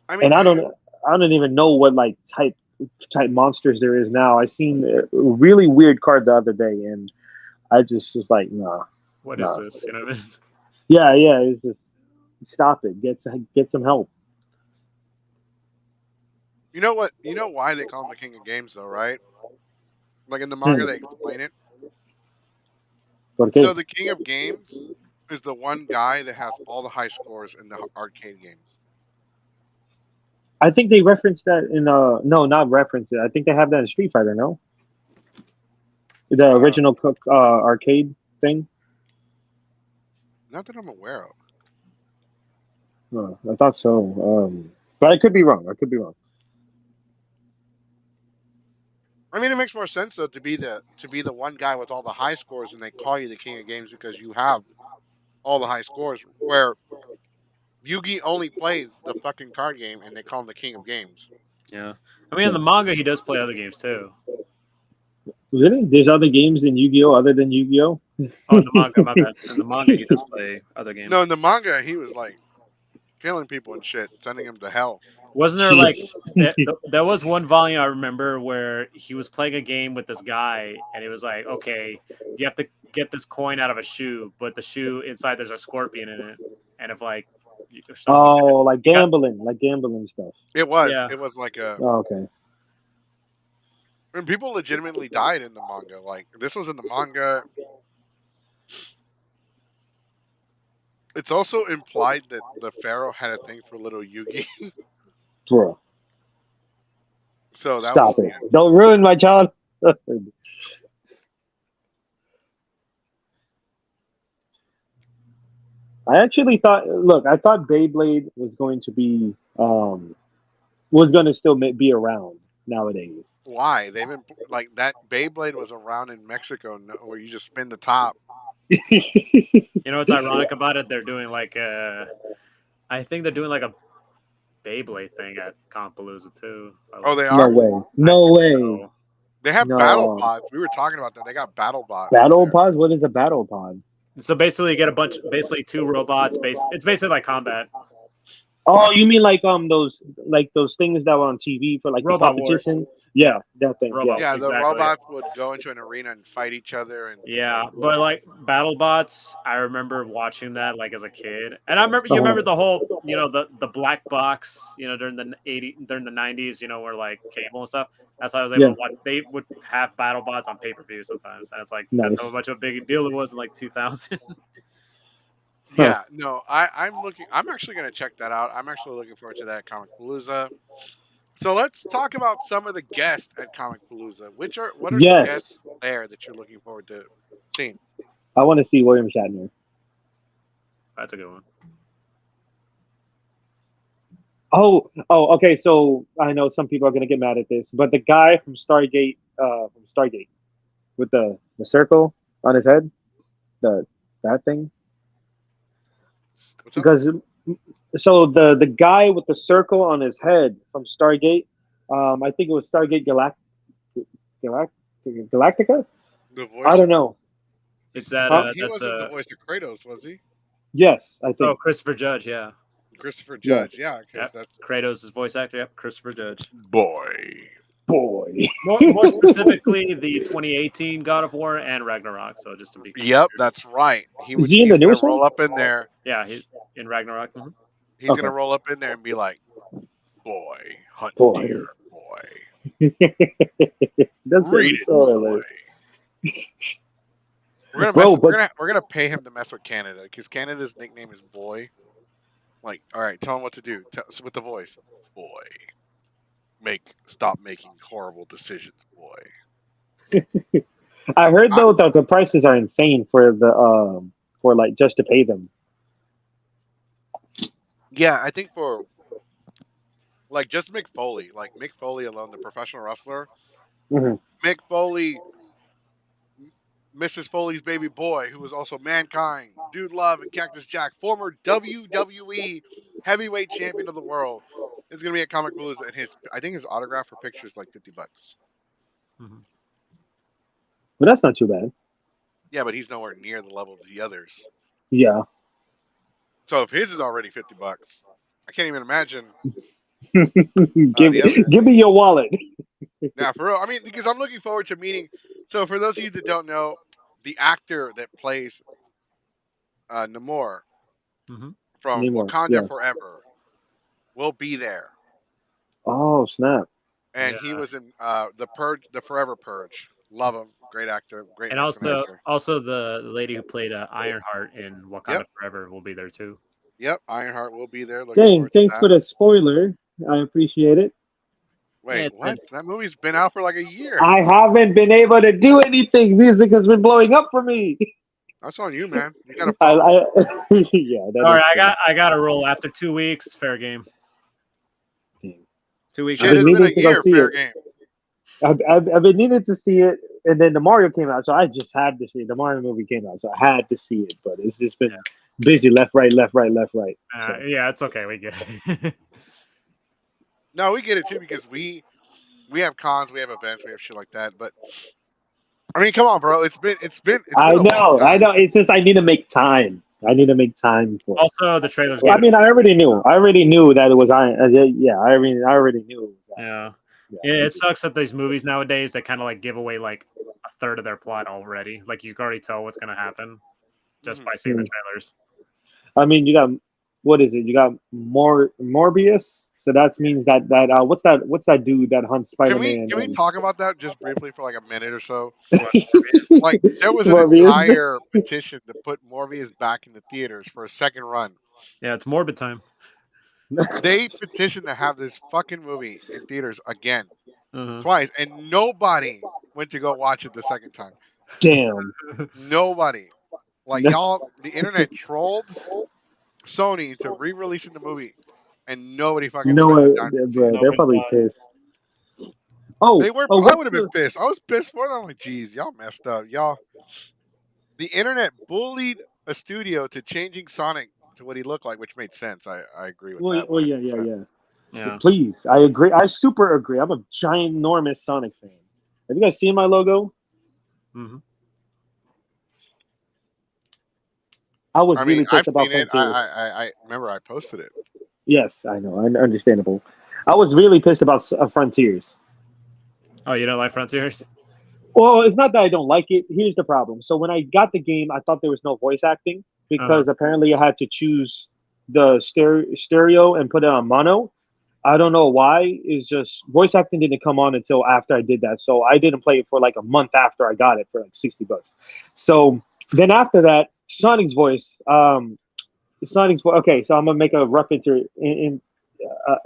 I mean, and I don't even know what like type monsters there is now. I seen a really weird card the other day, and I just was like, nah, What is nah. this? You know what I mean? Yeah, yeah. It's just stop it. Get some help. you know what? You know why they call him the king of games, though, right? Like in the Hmm. manga, they explain it. Okay. So the king of games is the one guy that has all the high scores in the arcade games. I think they referenced that in no, not reference it. I think they have that in Street Fighter. No, the Uh, original Cook arcade thing. Not that I'm aware of. I thought so. But I could be wrong. I could be wrong. I mean, it makes more sense though to be the one guy with all the high scores, and they call you the king of games because you have all the high scores. Where Yugi only plays the fucking card game, and they call him the king of games. Yeah. I mean, in Yeah. the manga, he does play other games too. Really? There's other games in Yu-Gi-Oh other than Yu-Gi-Oh. Oh, in the manga, my bad. In the manga, he does play other No, games. in the manga, he was like killing people and shit, sending them to hell. Wasn't there like there was one volume I remember where he was playing a game with this guy, and it was like, okay, you have to get this coin out of a shoe, but the shoe inside there's a scorpion in it, and if like or something, Oh, you got like gambling stuff. yeah. It was like a, Oh, okay. and people legitimately died in the manga. Like, this was in the manga. It's also implied that the pharaoh had a thing for little Yugi, Bro, so that stop was, it. Don't ruin my child. I actually thought. Look, I thought Beyblade was going to be was going to still be around nowadays. why they've been like that. Beyblade was around in Mexico, where you just spin the top. You know what's ironic about it? They're doing like I think they're doing like a Beyblade thing at Palooza too. Oh, they No are. way. I No think way. so. They have battle No. pods. We were talking about that. They got battle bots Battle there. pods? What is a battle pod? So basically, you get a bunch, basically two robots. It's basically like combat. Oh, you mean like those things that were on TV for like the Robot Wars. competition? Yeah, that thing. Yeah. Robot, Yeah, the exactly. robots would go into an arena and fight each other, and Yeah, like, but like BattleBots, I remember watching that like as a kid, and I remember you Uh-huh. remember the whole the black box during the during the 90s where like cable and stuff. That's how I was able Yeah. to watch. They would have BattleBots on pay per view sometimes, and it's like that's how Nice. much of a big deal it was in like 2000. Huh. yeah, no, I'm looking. I'm actually going to check that out. I'm actually looking forward to that at Comic Palooza. So let's talk about some of the guests at Comic Palooza. What are some guests Yes. there that you're looking forward to seeing? I want to see William Shatner. That's a good one. Oh, okay. So I know some people are gonna get mad at this, but the guy from Stargate, with the circle on his head, the that thing, What's up? because So the guy with the circle on his head from Stargate, I think it was Stargate Galact- Galactica. The I voice. don't know. Is that He that's wasn't the voice of Kratos, was he? Yes, I oh think. Christopher Judge, yeah. Christopher Yeah, Judge. Yeah, because Yep. that's Kratos' voice actor, yep, Christopher Judge. boy. boy. More specifically, the 2018 God of War and Ragnarok. So just to be clear. Yep, that's right. Is he in the He's gonna newest one? roll up in there. Yeah, he in Ragnarok. Mhm. He's Okay. gonna roll up in there and be like, "Boy, hunt Boy. deer, boy, That's gonna read be it, so boy." hilarious. Bro, but We're gonna pay him to mess with Canada because Canada's nickname is Boy. Like, all right, tell him what to do. With the voice, boy, stop making horrible decisions, boy. I heard I, though that the prices are insane for like just to pay them. yeah, I think for like just Mick Foley, like Mick Foley alone, the professional wrestler, Hmm. Mick Foley, Mrs. Foley's baby boy, who was also Mankind, Dude Love, and Cactus Jack, former WWE heavyweight champion of the world, is going to be at Comic Palooza, and I think his autograph for picture is like $50. Mhm. But that's not too bad. Yeah, but he's nowhere near the level of the others. Yeah. So if his is already $50, I can't even imagine give the other. give me your wallet. Now, for real, I mean, because I'm looking forward to meeting. So for those of you that don't know, the actor that plays Namor Mhm. from Anymore. Wakanda Yeah. Forever will be there. Oh snap. And he Yeah. was in the Purge, the Forever Purge. Love him, great actor, great And Mexican actor. also the lady who played Ironheart in Wakanda Yep, Forever will be there too. yep. Ironheart will be there. Looking Dang, forward to thanks that. for the spoiler. I appreciate it. Wait, Yeah, what? That movie's been out for like a year. I haven't been able to do anything. Music has been blowing up for me. That's on you, man. You got a I, phone? I yeah, that sorry, is true. I got to roll after 2 weeks. Fair game. Dang. 2 weeks. I've Shit, been it's been needing a to go year. see Fair it. game. I've been needing to see it, and then the Mario came out, so I just had to see it. The Mario movie came out, so I had to see it. But it's just been busy, left, right, left, right, left, right. So. Yeah, it's okay. We get it. No, we get it too because we have cons, we have events, we have shit like that. But I mean, come on, bro. It's been I a long know, I time. know. It's just I need to make time. I need to make time for it. Also, the trailers Well, get I mean, I already knew. I already knew that it was Iron. Yeah, I already knew. It was yeah. Yeah, Yeah, I it just- sucks that these movies nowadays they kind of like give away like a third of their plot already. Like you can already tell what's gonna happen just Mhm. by seeing the Mm. trailers. I mean, you got what is it? You got Morbius. So that means what's that dude that hunts Spider Man? Can we talk about that just briefly for like a minute or so? What, Morbius? Like there was an Morbius. entire petition to put Morbius back in the theaters for a second run. Yeah, it's morbid time. They petitioned to have this fucking movie in theaters again, Uh-huh. twice, and nobody went to go watch it the second time. Damn. Nobody. Like y'all, the internet trolled Sony into re-releasing the movie, and nobody fucking No, spent the dime to see it. bro, they're Nobody probably saw it. pissed. Oh, They were. oh, I what's would have been the? pissed. I was pissed for them. I'm like, geez, y'all messed up. Y'all, the internet bullied a studio to changing Sonic to what he looked like, which made sense. I agree with that Well, 100. yeah, yeah, percent yeah. Yeah. Please, I agree. I super agree. I'm a giant, enormous Sonic fan. Have you guys seen my logo? Hmm. I was I mean, really I've pissed about seen it. Frontiers. I remember I posted it. Yes, I know. Understandable. I was really pissed about Frontiers. Oh, you don't like Frontiers? Well, it's not that I don't like it. Here's the problem. So when I got the game, I thought there was no voice acting because apparently I had to choose the stereo and put it on mono. I don't know why. It's just voice acting didn't come on until after I did that. So I didn't play it for like a month after I got it for like $60. So then after that, Sonic's voice. Sonic's voice. Okay, so I'm gonna make a rough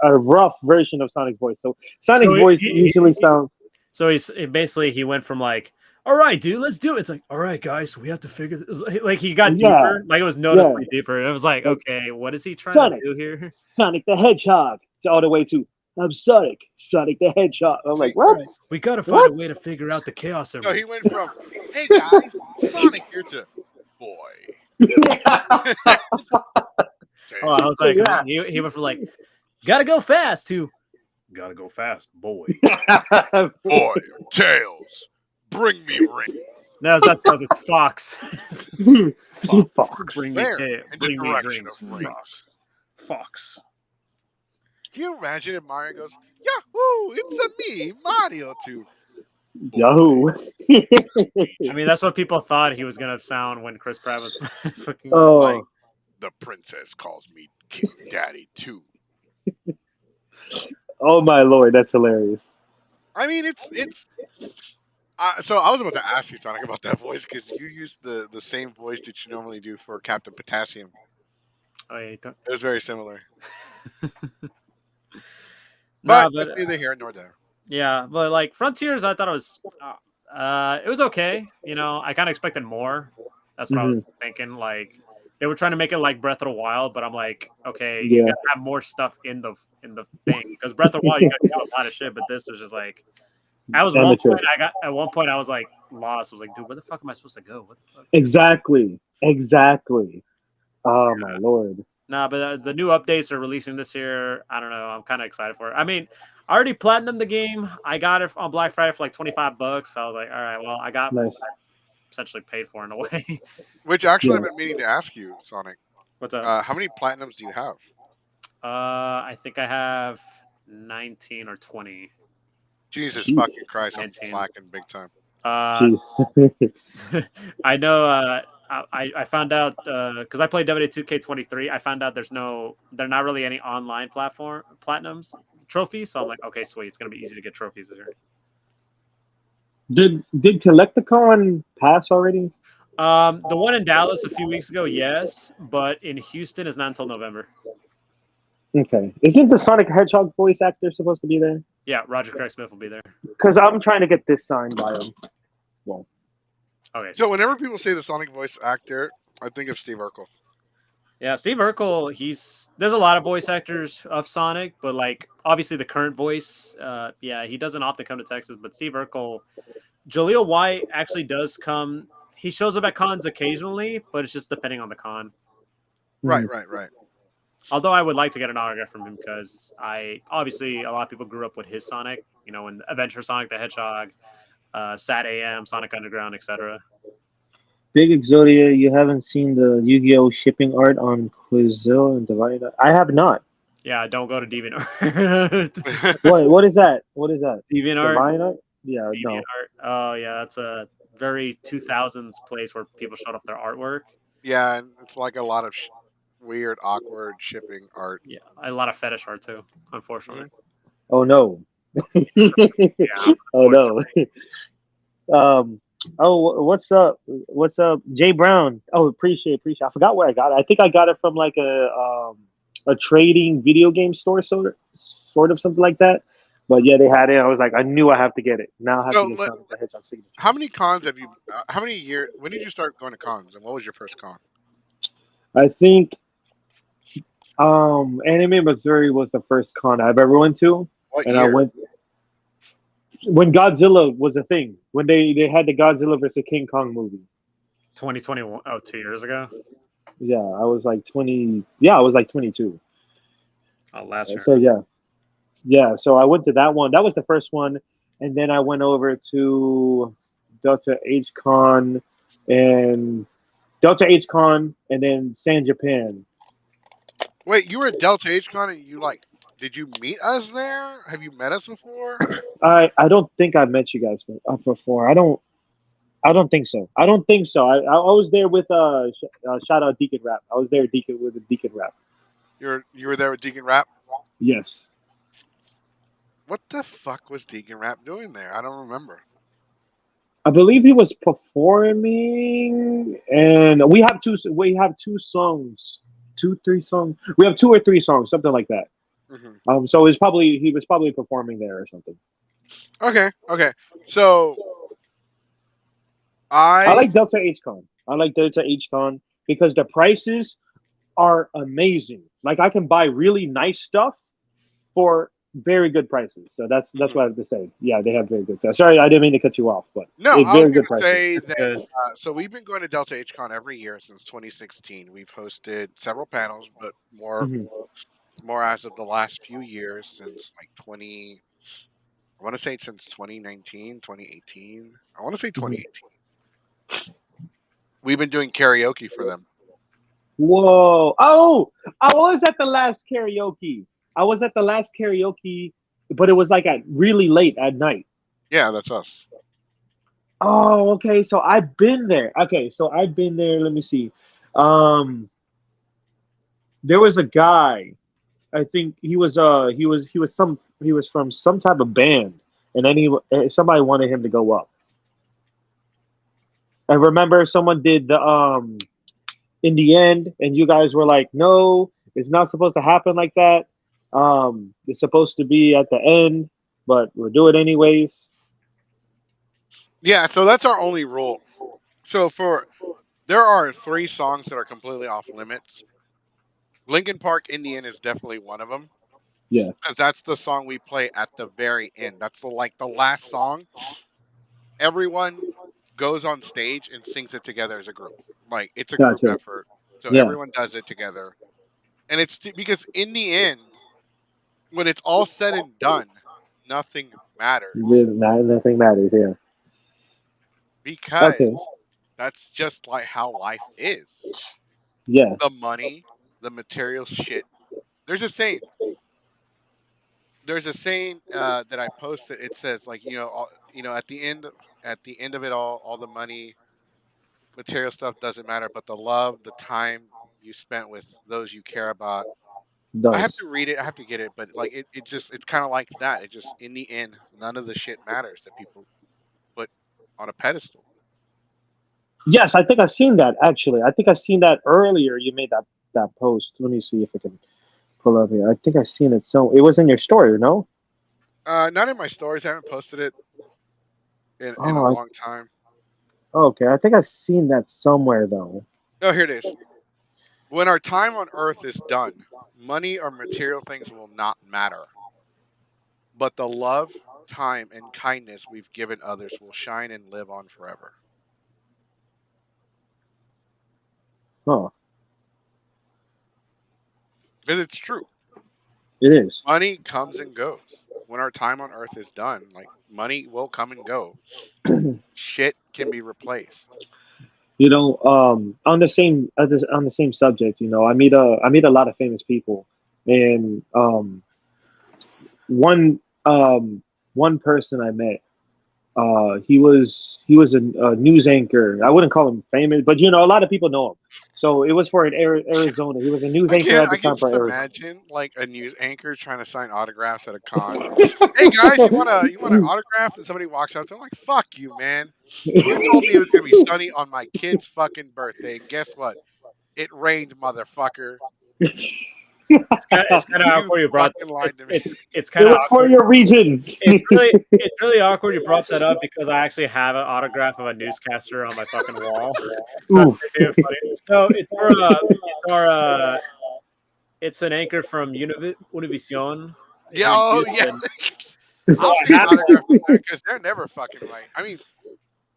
a rough version of Sonic's voice. So Sonic's So voice usually sounds. So he went from like, all right, dude, let's do it. It's like, all right, guys, we have to figure this. Like he got Yeah, deeper. Like it was noticeably deeper. It was like, okay, what is he trying Sonic. to do here? Sonic the Hedgehog. All the way to I'm Sonic the Hedgehog. I'm See, like, what? We got to find What? a way to figure out the chaos. No, he went from "Hey guys, Sonic here" to "Boy." Oh, I was like, Yeah. he went from like, gotta go fast to, gotta go fast, boy. Boy, Tails, bring me ring. No, it's not Tails, it's Fox. Fox. Bring me Where? tail. In the Bring me direction rings. of rings. Fox. Fox. Can you imagine if Mario goes, Yahoo! It's a me, Mario, to Yahoo! I mean, that's what people thought he was gonna sound when Chris Pratt was fucking. like Oh, the princess calls me King Daddy too. oh my lord, that's hilarious. I mean, it's. So I was about to ask you, Sonic, about that voice because you used the same voice that you normally do for Captain Potassium. Oh, yeah, It was very similar, nah, but but that's neither here nor there. yeah, but like Frontiers, I thought it was okay. You know, I kind of expected more. That's what I was thinking. Like they were trying to make it like Breath of the Wild, but I'm like, okay, you Yeah. gotta have more stuff in the thing because Breath of the Wild, you gotta do a lot of shit, but this was just like. Amateur. At one point I was like lost. I was like, dude, where the fuck am I supposed to go? What the fuck? Exactly. Exactly. Oh my lord. Nah, but the new updates are releasing this year. I don't know. I'm kind of excited for it. I mean, I already platinumed the game. I got it on Black Friday for like $25. So I was like, all right, well, I got Nice. essentially paid for in a way. Which actually Yeah. I've been meaning to ask you, Sonic. What's up? How many platinums do you have? I think I have 19 or 20. Jesus Jeez. fucking Christ, I'm 19. slacking big time. Jeez. I know. I found out because I played WWE 2K23. I found out they're not really any online platform platinums trophies. So I'm like, okay, sweet. It's gonna be easy to get trophies this year. Did Collecticon pass already? The one in Dallas a few weeks ago, yes, but in Houston is not until November. Okay. Isn't the Sonic Hedgehog voice actor supposed to be there? Yeah, Roger Craig Smith will be there. Because I'm trying to get this signed by him. Well, Okay. So whenever people say the Sonic voice actor, I think of Steve Urkel. Yeah, Steve Urkel. There's a lot of voice actors of Sonic, but like obviously the current voice, yeah, he doesn't often come to Texas. But Steve Urkel, Jaleel White actually does come. He shows up at cons occasionally, but it's just depending on the con. Right. Although I would like to get an autograph from him because obviously a lot of people grew up with his Sonic, you know, and Adventure Sonic the Hedgehog, Sat AM, Sonic Underground, etc. Big Xodia, you haven't seen the Yu-Gi-Oh shipping art on Quizzill and Divided? I have not. Yeah, don't go to DeviantArt. What is that? What is that? DeviantArt. Divine art? Yeah, no. DeviantArt. Oh yeah, that's a very 2000s place where people showed off their artwork. Yeah, and it's like a lot of weird, awkward shipping art. Yeah, a lot of fetish art too, unfortunately. Oh no. Yeah. Oh no. Oh, what's up? What's up, Jay Brown? Oh, appreciate. I forgot where I got it. I think I got it from like a trading video game store, sort of something like that. But yeah, they had it. I was like, I knew I have to get it. Now I have So, to get Sonic the Hedgehog signature. How many cons have you? How many years? When did you start going to cons, and what was your first con? I think Anime Missouri was the first con I've ever went to, What and year? I went when Godzilla was a thing. When they had the Godzilla versus King Kong movie. 2021. Oh, 2 years ago. Yeah, I was like 20. Yeah, I was like 22. Oh, last year. So yeah. So I went to that one. That was the first one, and then I went over to Delta H Con and then San Japan. Wait, you were at Delta H Con, and did you meet us there? Have you met us before? I don't think I met you guys before. I don't think so. I was there with shout out Deacon Rap. I was there with Deacon Rap. You were there with Deacon Rap. Yes. What the fuck was Deacon Rap doing there? I don't remember. I believe he was performing, and we have two songs, 3 songs. We have 2 or 3 songs, something like that. Mm-hmm. So he was probably performing there or something. Okay. So I like Delta H Con. I like Delta H Con because the prices are amazing. Like I can buy really nice stuff for very good prices. So that's Mhm. what I have to say. Yeah, they have very good stuff. Sorry, I didn't mean to cut you off, but No, it's I was very good gonna prices. say That's that. good. So we've been going to Delta HCon every year since 2016. We've hosted several panels, but Hmm. more as of the last few years since like 20. I want to say since 2019, 2018. I want to say Hmm. 2018. We've been doing karaoke for them. Whoa! Oh, I was at the last karaoke. I was at the last karaoke, but it was like at really late at night. Yeah, that's us. Oh, okay. So I've been there. Okay, so I've been there. Let me see. Um, there was a guy. I think he was from some type of band, and then somebody wanted him to go up. I remember someone did the in the end, and you guys were like, "No, it's not supposed to happen like that. It's supposed to be at the end, but we'll do it anyways." Yeah, so that's our only rule. So for there are three songs that are completely off limits. Lincoln Park Indian is definitely one of them Yeah, because that's the song we play at the very end. That's the last song. Everyone goes on stage and sings it together as a group. Like it's a group gotcha. effort, so Yeah, everyone does it together. And because in the end, when it's all said and done, nothing matters nothing matters. Yeah. because Okay. that's just like how life is. Yeah. The money, the material shit. There's a saying. There's a saying that I posted. It says like at the end of it all the money, material stuff doesn't matter, but the love, the time you spent with those you care about. I have Does. to read it. I have to get it, but like it's kind of like that. It just in the end, none of the shit matters that people put on a pedestal. Yes, I think I've seen that actually. I think I've seen that earlier. You made that post. Let me see if I can pull up here. I think I've seen it. So it was in your story, no? Not in my stories. I haven't posted it in a Oh, long time. okay. I think I've seen that somewhere though. Oh, here it is. When our time on Earth is done, money or material things will not matter, but the love, time, and kindness we've given others will shine and live on forever. Huh. Because it's true. It is. Money comes and goes. When our time on Earth is done, like money will come and go. Shit can be replaced. On the same on the same subject, I meet a lot of famous people, and one one person I met, he was a news anchor. I wouldn't call him famous, but a lot of people know him. So it was for an Arizona. He was a news anchor at I the can time for just Arizona. imagine like a news anchor trying to sign autographs at a con. Hey guys, you want an autograph? And somebody walks up to him like, "Fuck you, man! You told me it was gonna be sunny on my kid's fucking birthday, and guess what? It rained, motherfucker. It's kind of You awkward you brought. fucking lied to me." It's It kind of was for awkward. your region. It's really awkward you brought that up because I actually have an autograph of a newscaster on my fucking wall. So Ooh. it's really funny. So it's an anchor from Univision Yeah, here in oh yeah. Houston. So I'll I take an have autograph from there because they're never fucking right. I mean,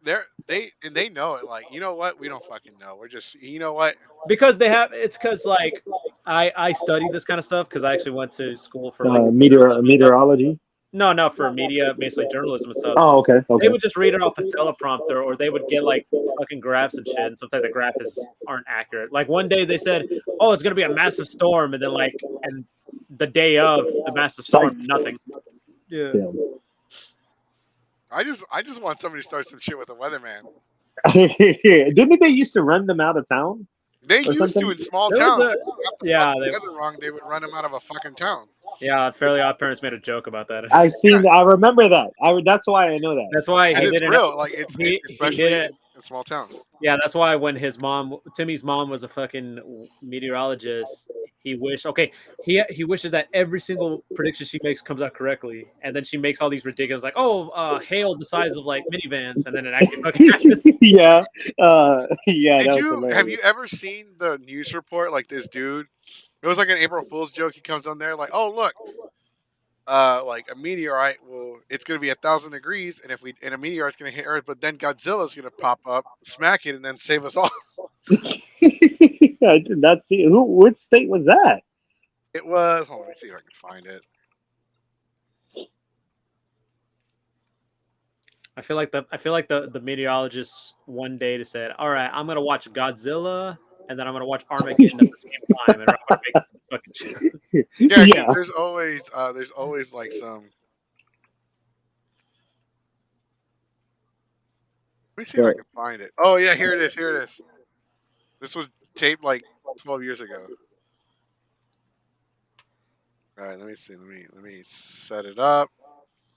they know it. Like, you know what? We don't fucking know. We're just, you know what? because they have it's because like I studied this kind of stuff because I actually went to school for like journalism and stuff. Meteorology. No, no, for media, basically journalism and stuff. Oh, okay, They okay. would just read it off a teleprompter, or they would get like fucking graphs and shit, and sometimes the graph aren't accurate. Like one day they said, "Oh, it's gonna be a massive storm," and then and the day of the massive Psych. storm, nothing. Yeah. Yeah. I just want somebody to start some shit with a weatherman. Didn't they used to run them out of town They or used to something? in small There was towns. a If they got the yeah, fucking weather wrong, they would run them out of a fucking town. Fairly Odd Parents made a joke about that. I Yeah, seen. I remember that. That's why I know that. That's why because he it's didn't. real. Like He especially didn't. in small towns. Yeah, that's why when Timmy's mom was a fucking meteorologist, he wished. Okay, he wishes that every single prediction she makes comes out correctly, and then she makes all these ridiculous, like, oh, hail the size of like minivans, and then it actually fucking happens. Yeah. Yeah, that Did was you have hilarious. you ever seen the news report? Like this dude, it was like an April Fool's joke. He comes on there like, "Oh look, like a meteorite it's gonna be 1,000 degrees, and a meteorite's gonna hit Earth, but then Godzilla's gonna pop up, smack it, and then save us all. I did not see who. What state was that? It was. Hold on, let me see if I can find it. I feel like the meteorologists one day said, "All right, I'm gonna watch Godzilla, and then I'm gonna watch Armageddon at the same time, and I'm gonna make this fucking shit." Yeah, because Yeah. there's always like some. Let me see if I But can find it. Oh yeah, here it is. Here it is. This was taped like 12 years ago. All right, let me see. Let me set it up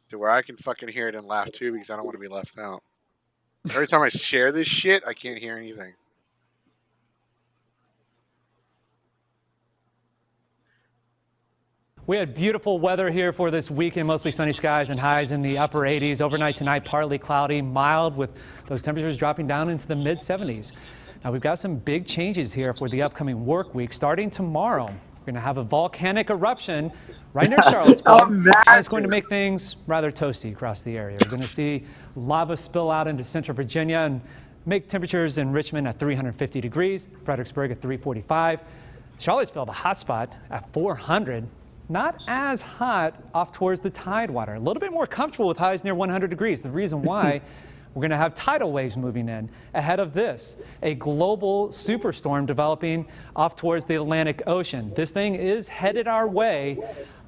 to where I can fucking hear it and laugh too, because I don't want to be left out. Every time I share this shit, I can't hear anything. We had beautiful weather here for this weekend, mostly sunny skies and highs in the upper 80s. Overnight tonight, partly cloudy, mild, with those temperatures dropping down into the mid 70s. Now we've got some big changes here for the upcoming work week. Starting tomorrow, we're going to have a volcanic eruption right near Charlottesville. It's going to make things rather toasty across the area. We're going to see lava spill out into central Virginia and make temperatures in Richmond at 350 degrees, Fredericksburg at 345, Charlottesville, the hot spot, at 400. Not as hot off towards the Tidewater. A little bit more comfortable with highs near 100 degrees. The reason why, we're going to have tidal waves moving in ahead of this. A global superstorm developing off towards the Atlantic Ocean. This thing is headed our way,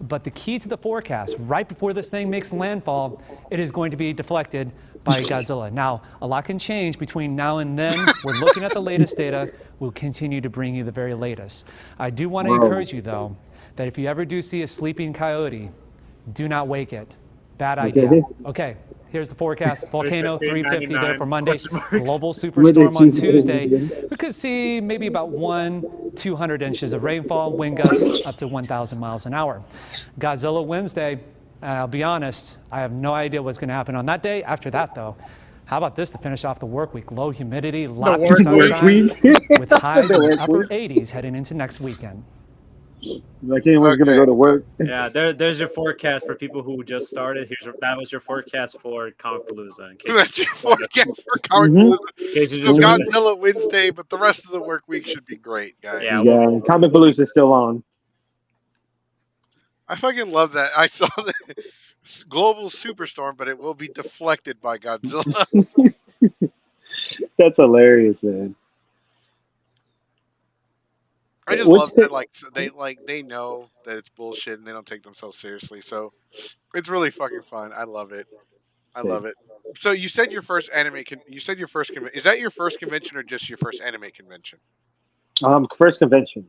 but the key to the forecast, right before this thing makes landfall, it is going to be deflected by Godzilla. Now, a lot can change between now and then. We're looking at the latest data. We'll continue to bring you the very latest. I do want to encourage you, though, that if you ever do see a sleeping coyote, do not wake it. Bad idea. Okay, here's the forecast. Volcano 350 there for Monday. Global superstorm on Tuesday. We could see maybe about 200 inches of rainfall, wind gusts up to 1,000 miles an hour. Godzilla Wednesday, I'll be honest, I have no idea what's going to happen on that day. After that, though, how about this to finish off the work week? Low humidity, lots of sunshine, with highs in the upper 80s heading into next weekend. Like anyone's gonna go to work. Yeah, there's your forecast for people who just started. That was your forecast for Comic Palooza. That's your forecast for Comic Palooza. So Godzilla Wednesday, but the rest of the work week should be great, guys. Yeah, yeah, Comic Palooza is still on. I fucking love that. I saw the global superstorm, but it will be deflected by Godzilla. That's hilarious, man. I just love that they know that it's bullshit and they don't take themselves seriously. So it's really fucking fun. I love it. I love it. So you said your first anime you said your first convention. Is that your first convention or just your first anime convention? First convention.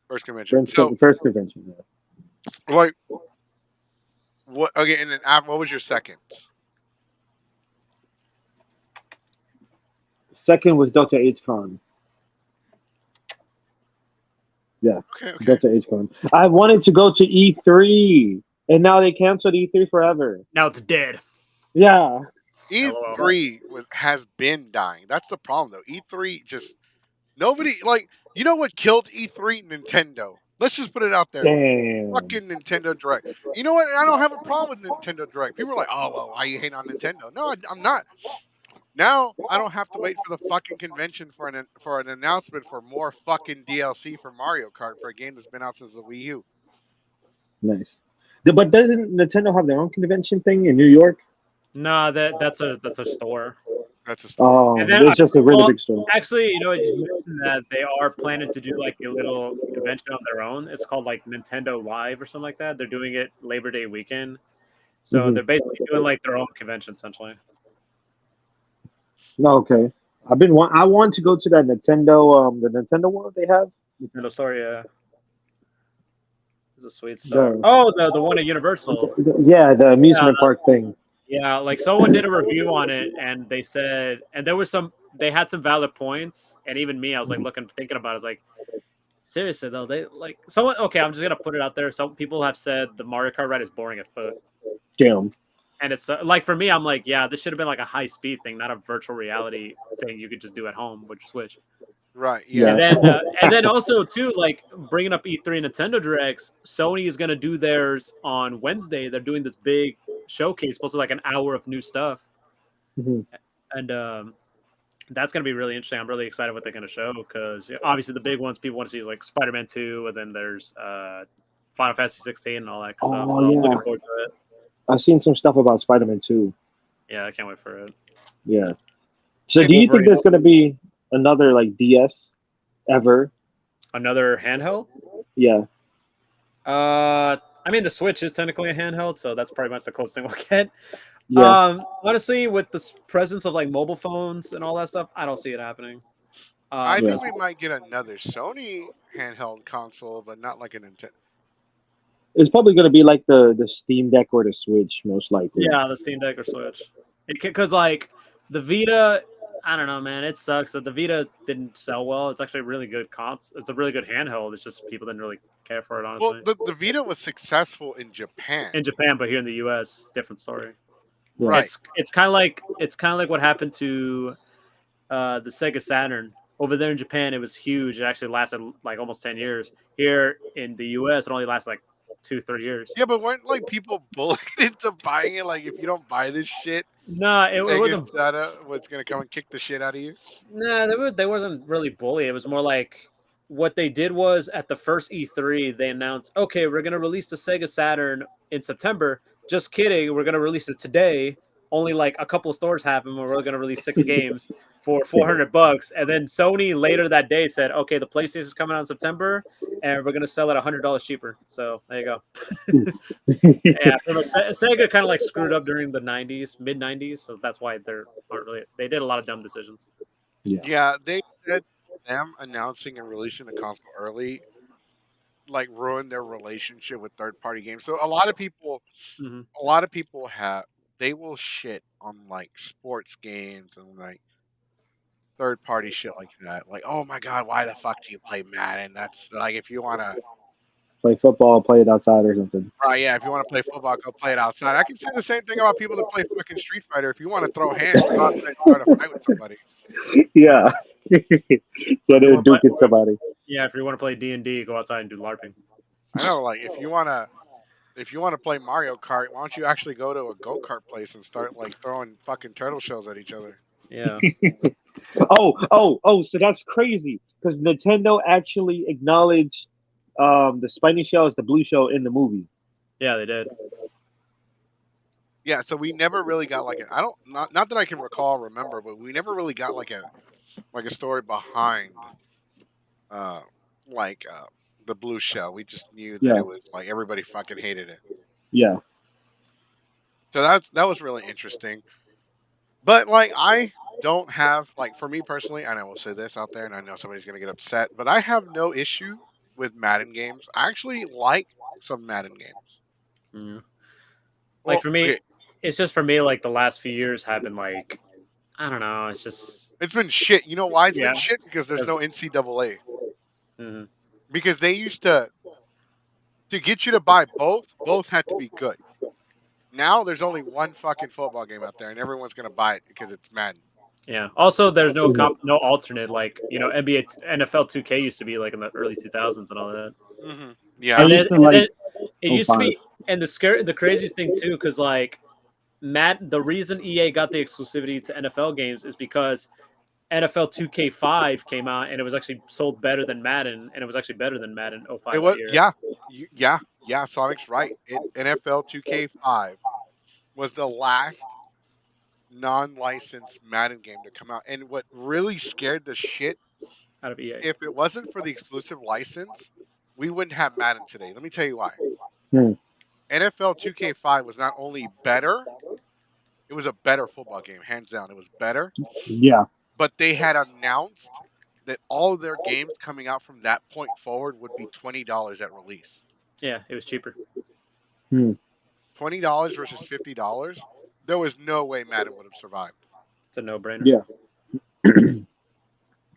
First convention. First convention. Yeah. Like what? Okay, and then what was your second? Second was Delta H Con. Yeah, okay. Delta H Con. I wanted to go to E3, and now they canceled E3 forever. Now it's dead. Yeah. E3 has been dying. That's the problem, though. E3 just nobody you know what killed E3? Nintendo. Let's just put it out there. Damn. Fucking Nintendo Direct. You know what? I don't have a problem with Nintendo Direct. People are like, "Oh, well, why are you hating on Nintendo?" No, I'm not. Now I don't have to wait for the fucking convention for an announcement for more fucking DLC for Mario Kart for a game that's been out since the Wii U. Nice. But doesn't Nintendo have their own convention thing in New York? No, that's a store. That's a store. Oh, it's just a really big store. Actually, you just mentioned that they are planning to do like a little convention on their own. It's called like Nintendo Live or something like that. They're doing it Labor Day weekend, so they're basically doing like their own convention essentially. Okay, I want to go to that Nintendo the Nintendo World they have. Nintendo store, yeah. It's a sweet store. The one at Universal. Yeah, the amusement park thing. Yeah, like someone did a review on it, and they said, and they had some valid points, and even me, I was like thinking about it, I was like, seriously though, they like someone. Okay, I'm just gonna put it out there. Some people have said the Mario Kart ride is boring as fuck. Damn. And it's like for me, I'm like, yeah, this should have been like a high speed thing, not a virtual reality thing you could just do at home with your Switch. Right. Yeah. Yeah. And then also too, like bringing up E3 Nintendo Directs, Sony is gonna do theirs on Wednesday. They're doing this big showcase, supposed to like an hour of new stuff, Mhm. and that's gonna be really interesting. I'm really excited what they're gonna show because obviously the big ones people want to see is like Spider-Man 2, and then there's Final Fantasy 16 and all that stuff. Oh, So I'm yeah. looking forward to it. I've seen some stuff about Spider-Man too. Yeah, I can't wait for it. Yeah. So Hey, do you think Wolverine. there's going to be another like DS ever? Another handheld? Yeah. I mean the Switch is technically a handheld, so that's pretty much the closest thing we'll get. Yeah. Honestly, with the presence of like mobile phones and all that stuff, I don't see it happening. I Yeah. think we might get another Sony handheld console, but not like a Nintendo. It's probably going to be like the Steam Deck or the Switch, most likely. Yeah, the Steam Deck or Switch. Because like the Vita, I don't know, man. It sucks that the Vita didn't sell well. It's actually a really good It's a really good handheld. It's just people didn't really care for it, honestly. Well, the Vita was successful in Japan. In Japan, but here in the U.S., different story. Right. It's kind of like what happened to the Sega Saturn. Over there in Japan, it was huge. It actually lasted like almost 10 years. Here in the U.S., it only lasted like 2-3 years. Yeah, but weren't like people bullied into buying it? Like, if you don't buy this shit, Nah, it wasn't. Sega was gonna come and kick the shit out of you. Nah, they wasn't really bully. It was more like what they did was at the first E3, they announced, okay, we're gonna release the Sega Saturn in September. Just kidding, we're gonna release it today. Only like a couple of stores have them, and we're gonna release 6 games for $400. And then Sony later that day said, okay, the PlayStation's coming out in September, and we're gonna sell it $100 cheaper. So there you go. Yeah, Sega kind of like screwed up during the '90s, mid '90s, so that's why they did a lot of dumb decisions. Yeah, they said them announcing and releasing the console early, like ruined their relationship with third party games. So a lot of people, Mhm. they will shit on like sports games and like third party shit like that. Like, oh my god, why the fuck do you play Madden? That's like if you wanna Play football, play it outside or something. right, yeah, if you want to play football, go play it outside. I can say the same thing about people that play fucking Street Fighter. If you want to throw hands, go outside and start a fight with somebody. Yeah. So they're duking somebody. Yeah, if you want to play D&D, go outside and do LARPing. I know, like if you wanna play Mario Kart, why don't you actually go to a go-kart place and start like throwing fucking turtle shells at each other? Yeah. So that's crazy because Nintendo actually acknowledged the Spiny Shell is the blue shell in the movie. Yeah, they did. Yeah, so we never really got like not that I can remember, but we never really got like a story behind the blue shell. We just knew that it was like everybody fucking hated it. Yeah. So that was really interesting. But like I don't have like for me personally, and I will say this out there, and I know somebody's gonna get upset, but I have no issue with Madden games. I actually like some Madden games. Mm. Well, Like for me, okay, it's just for me. Like the last few years have been like, I don't know. It's just it's been shit. You know why it's Yeah. been shit? Because there's no NCAA. mhm. Because they used to get you to buy both had to be good. Now there's only one fucking football game out there, and everyone's gonna buy it because it's Madden. Yeah. Also, there's no alternate like NBA, NFL 2K used to be like in the early 2000s and all that. Mm-hmm. I Yeah, used to like It used to 05. be, and the craziest thing too, because like the reason EA got the exclusivity to NFL games is because NFL 2K5 came out and it was actually sold better than Madden, and it was actually better than Madden 05. it was. that year. Yeah. Sonic's right. NFL 2K5 was the last non-licensed Madden game to come out, and what really scared the shit, Out of EA. if it wasn't for the exclusive license, we wouldn't have Madden today. Let me tell you why. Hmm. NFL 2K5 was not only better, it was a better football game, hands down. It was better, Yeah. but they had announced that all of their games coming out from that point forward would be $20 at release. Yeah, it was cheaper. $20 versus $50. There was no way Madden would have survived. It's a no-brainer. Yeah.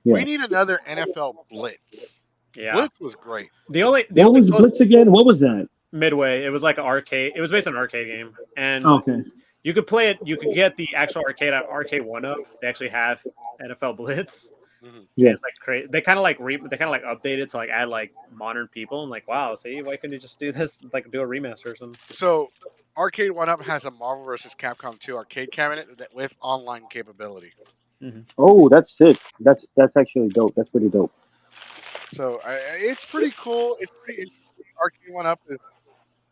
Yeah. We need another NFL Blitz. Yeah. Blitz was great. The only What was Blitz again? What was that? Midway. It was like an arcade. It was based on an arcade game, and Okay. you could play it. You could get the actual arcade at Arcade 1-Up. They actually have NFL Blitz. Mhm. Yeah. It's like they kind of like update it to like add like modern people. And like, wow, see, why couldn't you just do this? Like do a remaster or something? So, Arcade One Up has a Marvel vs. Capcom 2 arcade cabinet with online capability. Oh, that's sick. That's actually dope. That's pretty dope. So, it's pretty cool. It's pretty interesting. Arcade One Up is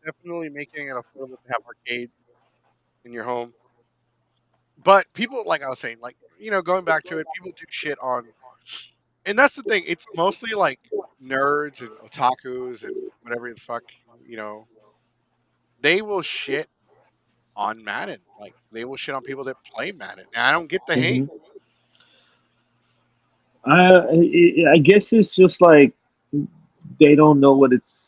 definitely making it affordable to have arcade in your home. But people, like I was saying, like going back to it, people do shit on, and that's the thing. It's mostly like nerds and otakus and whatever the fuck you know. They will shit on Madden. Like they will shit on people that play Madden. And I don't get the hate. Hmm. I guess it's just like they don't know what it's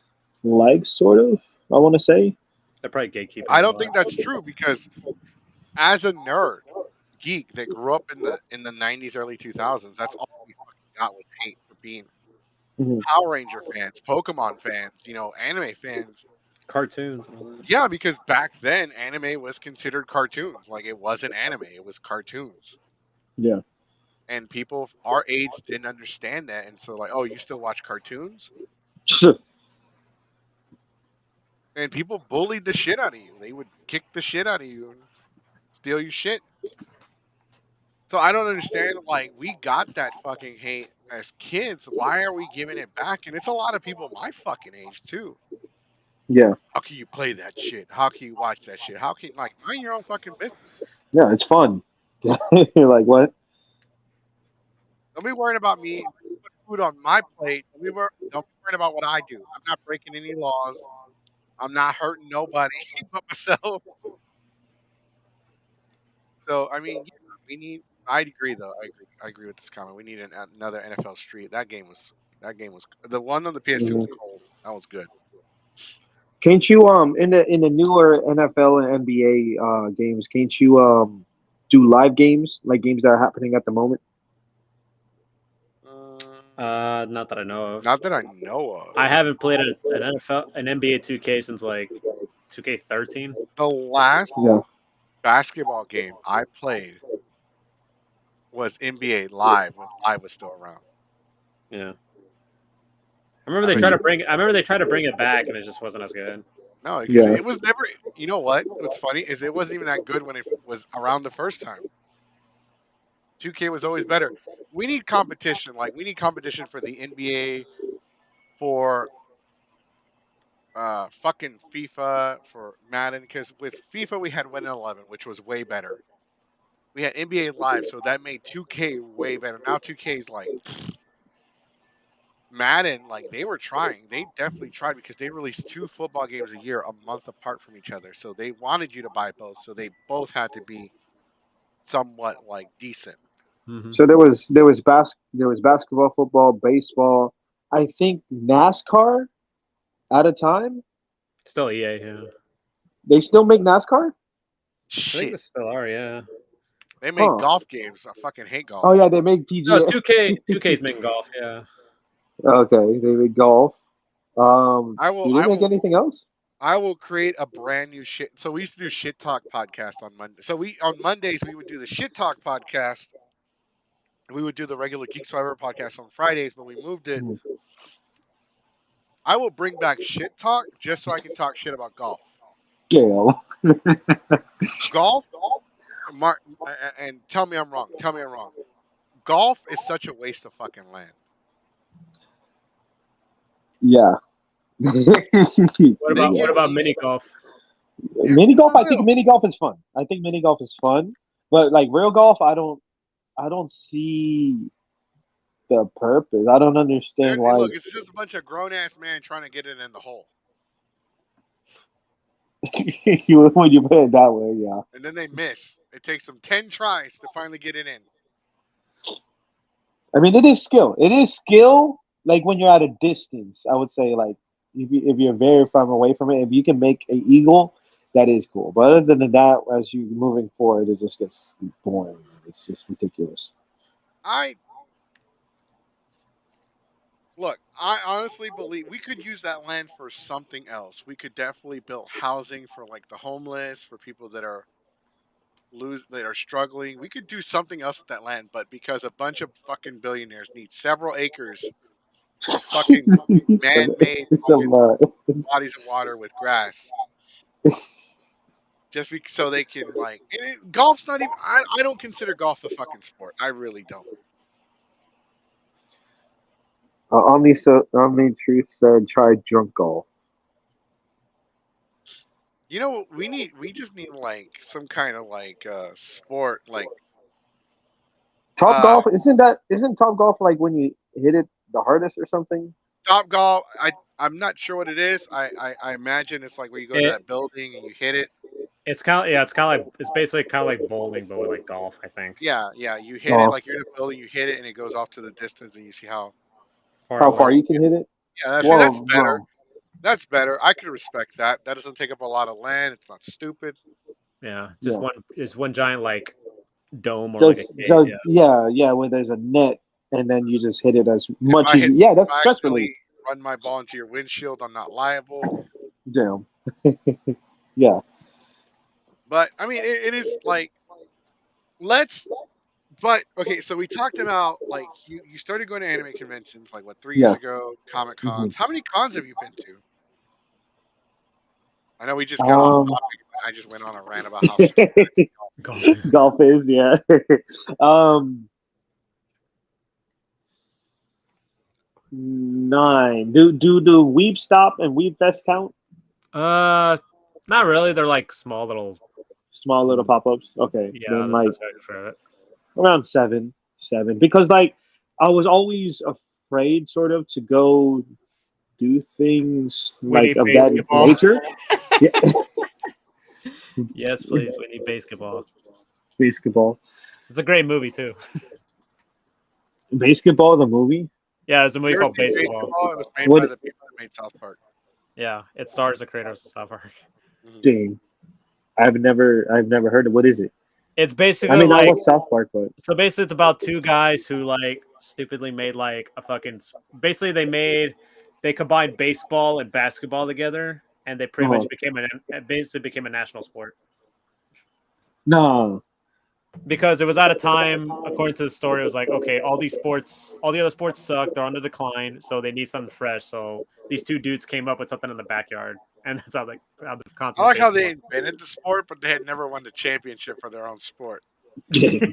like, sort of. I want to say. They're probably gatekeeping I a don't lot. think that's true because as a nerd geek that grew up in the 90s, early 2000s, that's all we fucking got was hate for being Hmm. Power Ranger fans, Pokemon fans, anime fans. Cartoons and all that. Yeah, because back then anime was considered cartoons. Like it wasn't anime, it was cartoons. Yeah. And people our age didn't understand that, and so like, oh, you still watch cartoons? And people bullied the shit out of you. They would kick the shit out of you and steal your shit. So I don't understand. Like we got that fucking hate as kids. Why are we giving it back? And it's a lot of people my fucking age too. Yeah. How can you play that shit? How can you watch that shit? How can mind your own fucking business? Yeah. It's fun. You're like, what? Don't be worrying about me. Put food on my plate. Don't be worrying about what I do. I'm not breaking any laws. I'm not hurting nobody but myself. So I mean, yeah, we need. I agree though. I agree. I agree with this comment. We need another NFL Street. That game was the one on the PS2 was Mhm. cold. That was good. Can't you in the newer NFL and NBA games? Can't you do live games like games that are happening at the moment? Not that I know of. Not that I know of. I haven't played an NBA 2K since like 2K13. The last Yeah. basketball game I played was NBA Live when Live was still around. Yeah, I remember I they bet tried you. to bring. I remember they tried to bring it back, and it just wasn't as good. No, because Yeah. it was never. You know what? What's funny is it wasn't even that good when it was around the first time. 2K was always better. We need competition. Like we need competition for the NBA, for fucking FIFA, for Madden. Because with FIFA we had Win 11, which was way better. We had NBA Live, so that made 2K way better. Now 2K is like Madden. Like they were trying. They definitely tried because they released 2 football games a year, a month apart from each other. So they wanted you to buy both. So they both had to be somewhat like decent. Mm-hmm. So there was basketball, football, baseball. I think NASCAR at a time. Still EA, yeah. They still make NASCAR? I think they Shit. still are, yeah. They made Huh. golf games. I fucking hate golf. Oh yeah, they make No, PGA. 2K's making golf, yeah. Okay, they make golf. I will. Do they I make will. anything else? I will create a brand new shit. So we used to do shit talk podcast on Monday. So we on Mondays we would do the shit talk podcast. We would do the regular Geeks Survivor podcast on Fridays, but we moved it. Hmm. I will bring back shit talk just so I can talk shit about golf. Yeah. Golf, Mark, and tell me I'm wrong. Tell me I'm wrong. Golf is such a waste of fucking land. Yeah. What They about give mini golf? yeah, Mini good golf, for I think them. mini golf is fun. I think mini golf is fun, but like real golf, I don't see the purpose. I don't understand why. Look, it's just a bunch of grown ass men trying to get it in the hole, When you put it that way, yeah. and then they miss. It takes them 10 tries to finally get it in. I mean, it is skill. It is skill. Like when you're at a distance, I would say like if you're very far away from it, if you can make an eagle, that is cool. But other than that, as you moving forward, it just gets boring. It's just ridiculous. I Look, I honestly believe we could use that land for something else. We could definitely build housing for like the homeless, for people that are that are struggling. We could do something else with that land, but because a bunch of fucking billionaires need several acres of fucking man-made fucking bodies of water with grass, so they can golf's not even. I don't consider golf a fucking sport. I really don't. Omni Truth said try drunk golf. You know what we just need some kind of sport Top golf isn't Top Golf like when you hit it the hardest or something? Top golf. I'm not sure what it is. I imagine it's like where you go to that building and you hit it. It's kind of it's basically kind of like bowling, but with like golf, I think. Yeah, you hit it like you're in a building. You hit it and it goes off to the distance, and you see how far you can hit it. Yeah, that's better. Bro. That's better. I could respect that. That doesn't take up a lot of land. It's not stupid. Yeah, just one giant like dome or where there's a net and then you just hit it as much as that's stress relief. Run my ball into your windshield. I'm not liable. Damn. Yeah. But I mean, it is like okay, so we talked about you started going to anime conventions 3 years ago, Comic Cons. How many cons have you been to? I know we just got off topic. I just went on a rant about how stupid golf is. Yeah. 9. Do the Weeb Stop and Weeb Fest count? Not really. They're like small little pop-ups. Okay. Yeah, then around 7 because I was always afraid sort of to go do things of that nature. Yes, please. We need basketball. Basketball. It's a great movie too. Basketball, the movie. Yeah, it's a movie called Basketball. It was made by the people that made South Park. Yeah, it stars the creators of South Park. Dang, I've never heard of. What is it? It's basically I watch South Park, but so basically it's about two guys who stupidly made a fucking. Basically, they combined baseball and basketball together, and they pretty much became a national sport. No. Because it was at a time, according to the story, it was like, okay, all the other sports suck, they're on the decline, so they need something fresh. So these two dudes came up with something in the backyard, and that's how the concept. I like how they invented the sport, but they had never won the championship for their own sport. So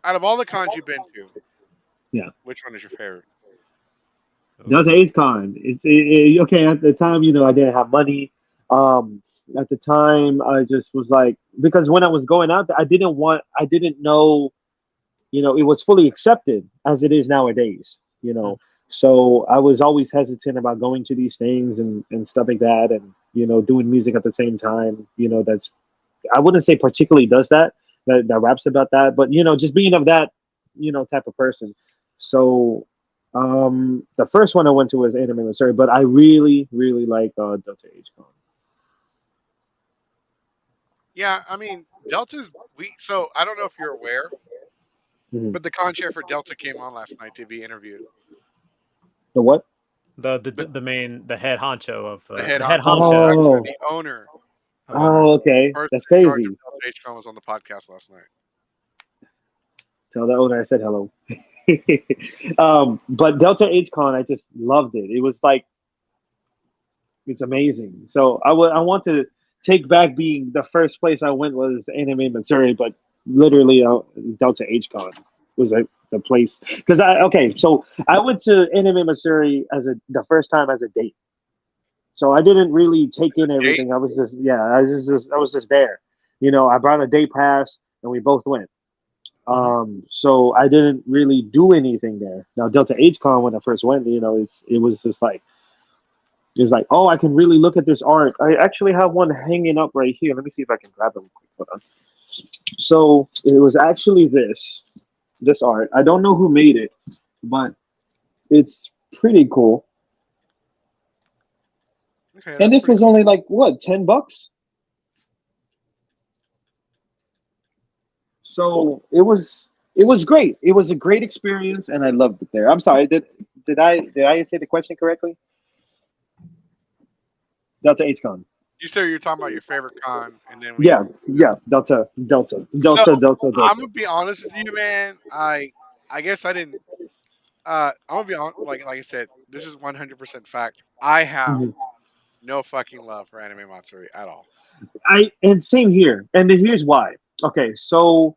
out of all the cons you've been to, which one is your favorite? Delta H Con. It's okay at the time. I didn't have money. At the time, I just was like, because when I was going out, I didn't know, it was fully accepted as it is nowadays. So I was always hesitant about going to these things and stuff like that, and doing music at the same time. That's I wouldn't say particularly does that raps about that, but just being of that type of person. So. The first one I went to was Anime Missouri, but I really, really like Delta H Con. Yeah, I mean Delta's so I don't know if you're aware, but the con chair for Delta came on last night to be interviewed. The what? The head honcho of the head honcho, the owner. Oh, okay, that's crazy. Delta H Con was on the podcast last night. Tell the owner I said hello. But Delta H Con, I just loved it. It was it's amazing. So I want to take back being the first place I went was Anime Missouri, but literally Delta H Con was the place because so I went to Anime Missouri the first time as a date. So I didn't really take in everything. I was just there. I brought a day pass and we both went. So I didn't really do anything there. Now Delta H Con, when I first went, it was just oh, I can really look at this art. I actually have one hanging up right here. Let me see if I can grab them quick. Hold on. So it was actually this art. I don't know who made it, but it's pretty cool. Okay, and this was only $10? So it was great. It was a great experience, and I loved it there. I'm sorry, did I say the question correctly? Delta H con. You said you're talking about your favorite con, and then we have. Yeah, Delta, So I'm Delta. gonna be honest with you, man. I guess I didn't. I'm gonna be on like I said. This is 100% fact. I have Mhm. no fucking love for anime Matsuri at all. And same here, and then here's why. Okay, so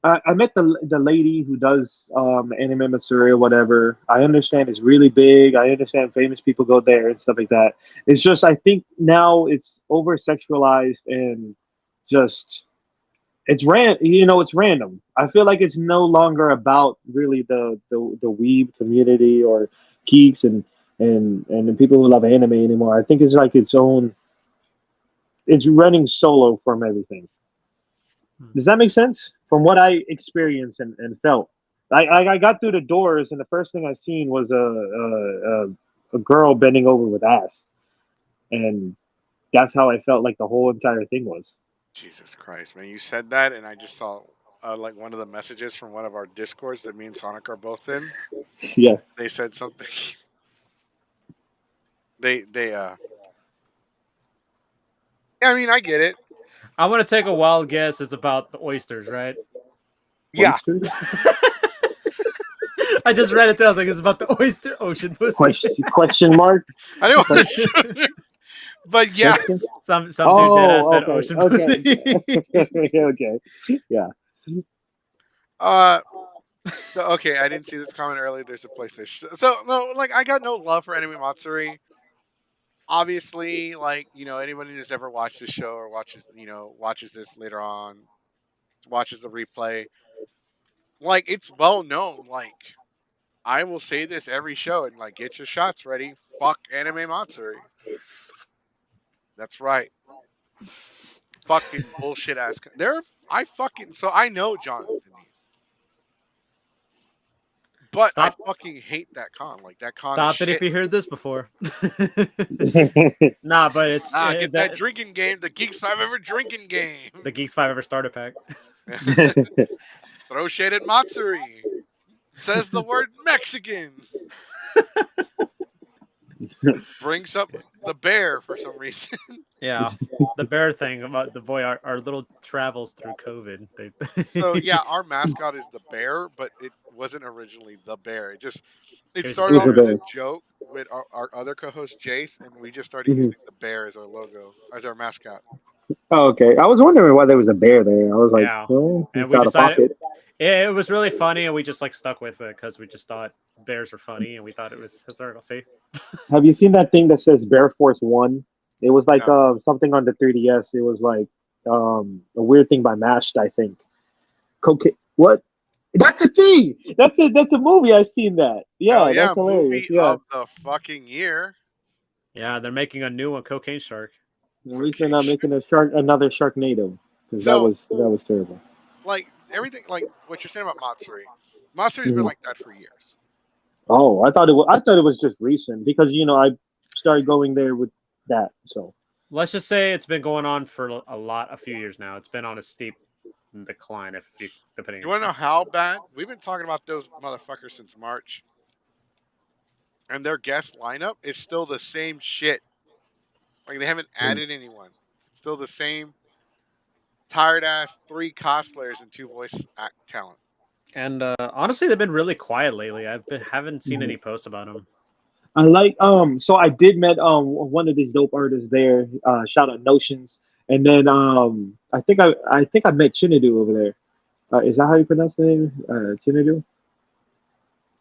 I met the lady who does anime Matsuri or whatever. I understand it's really big. I understand famous people go there and stuff like that. It's just I think now it's over sexualized and just it's random. I feel like it's no longer about really the weeb community or geeks and the people who love anime anymore. I think it's like its own. It's running solo from everything. Does that make sense? From what I experienced and felt, I got through the doors and the first thing I seen was a girl bending over with ass, and that's how I felt like the whole entire thing was. Jesus Christ, man! You said that, and I just saw like one of the messages from one of our discords that me and Sonic are both in. Yeah. They said something. They Yeah, I mean, I get it. I'm gonna take a wild guess. It's about the oysters, right? Yeah. Oysters? I just read it too. I was like, it's about the oyster ocean pussy. Question mark? I don't want to. But yeah. Question? Some dude dead ass Oh, said okay, ocean okay, pussy. okay. Yeah. Uh. So, okay, I didn't see this comment earlier. There's a PlayStation. So no, like I got no love for Anime Matsuri. Obviously, like anybody that's ever watched this show or watches this later on, watches the replay, like it's well known. Like I will say this every show and like get your shots ready. Fuck Anime Matsuri. That's right. Fucking bullshit ass. I fucking so I know Jonathan Denise, but I Stop. fucking hate that con. Like that con is Stop it if shit. you heard this before. Nah, but it's Get that drinking game, the Geeks 5 ever drinking game. the Geeks 5 ever starter pack. Throw shade at Matsuri. Says the word Mexican. Brings up the bear for some reason. Yeah, the bear thing about the boy, our little travels through COVID. So yeah, our mascot is the bear, but it wasn't originally the bear. It It was just started Who's off the bear. as a bear? joke with our other co-host Jace, and we just started Mhm. using the bear as our logo, as our mascot. Oh, okay. I was wondering why there was a bear there. I was like, Yeah, well, and it's we out of decided pocket. it was really funny, and we just like stuck with it because we just thought bears were funny, and we thought it was hysterical. See, Have you seen that thing that says Bear Force One? It was like No, something on the 3DS. It was like a weird thing by Mashed, I think. Cocaine. What? That's a thing. That's a movie. I've seen that. hell Yeah, yeah, that's hilarious. movie Yeah. of the fucking year. yeah, they're making a new one, Cocaine Shark. At least they're Okay, not making another Sharknado because that so was terrible. like everything, like what you're saying about Matsuri. Matsuri's been Mhm. like that for years. Oh, I thought it was just recent because I started going there with that. So. Let's just say it's been going on for a few years now. It's been on a steep decline, if you You depending. want to know how bad? We've been talking about those motherfuckers since March, and their guest lineup is still the same shit. Like they haven't added anyone. It's still the same tired ass three cosplayers and two voice act talent. And honestly, they've been really quiet lately. Haven't seen Mhm. any posts about them. I like so I did met one of these dope artists there. Shout out Notions, and then I think I met Chinadu over there. Is that how you pronounce the name? Chinadu.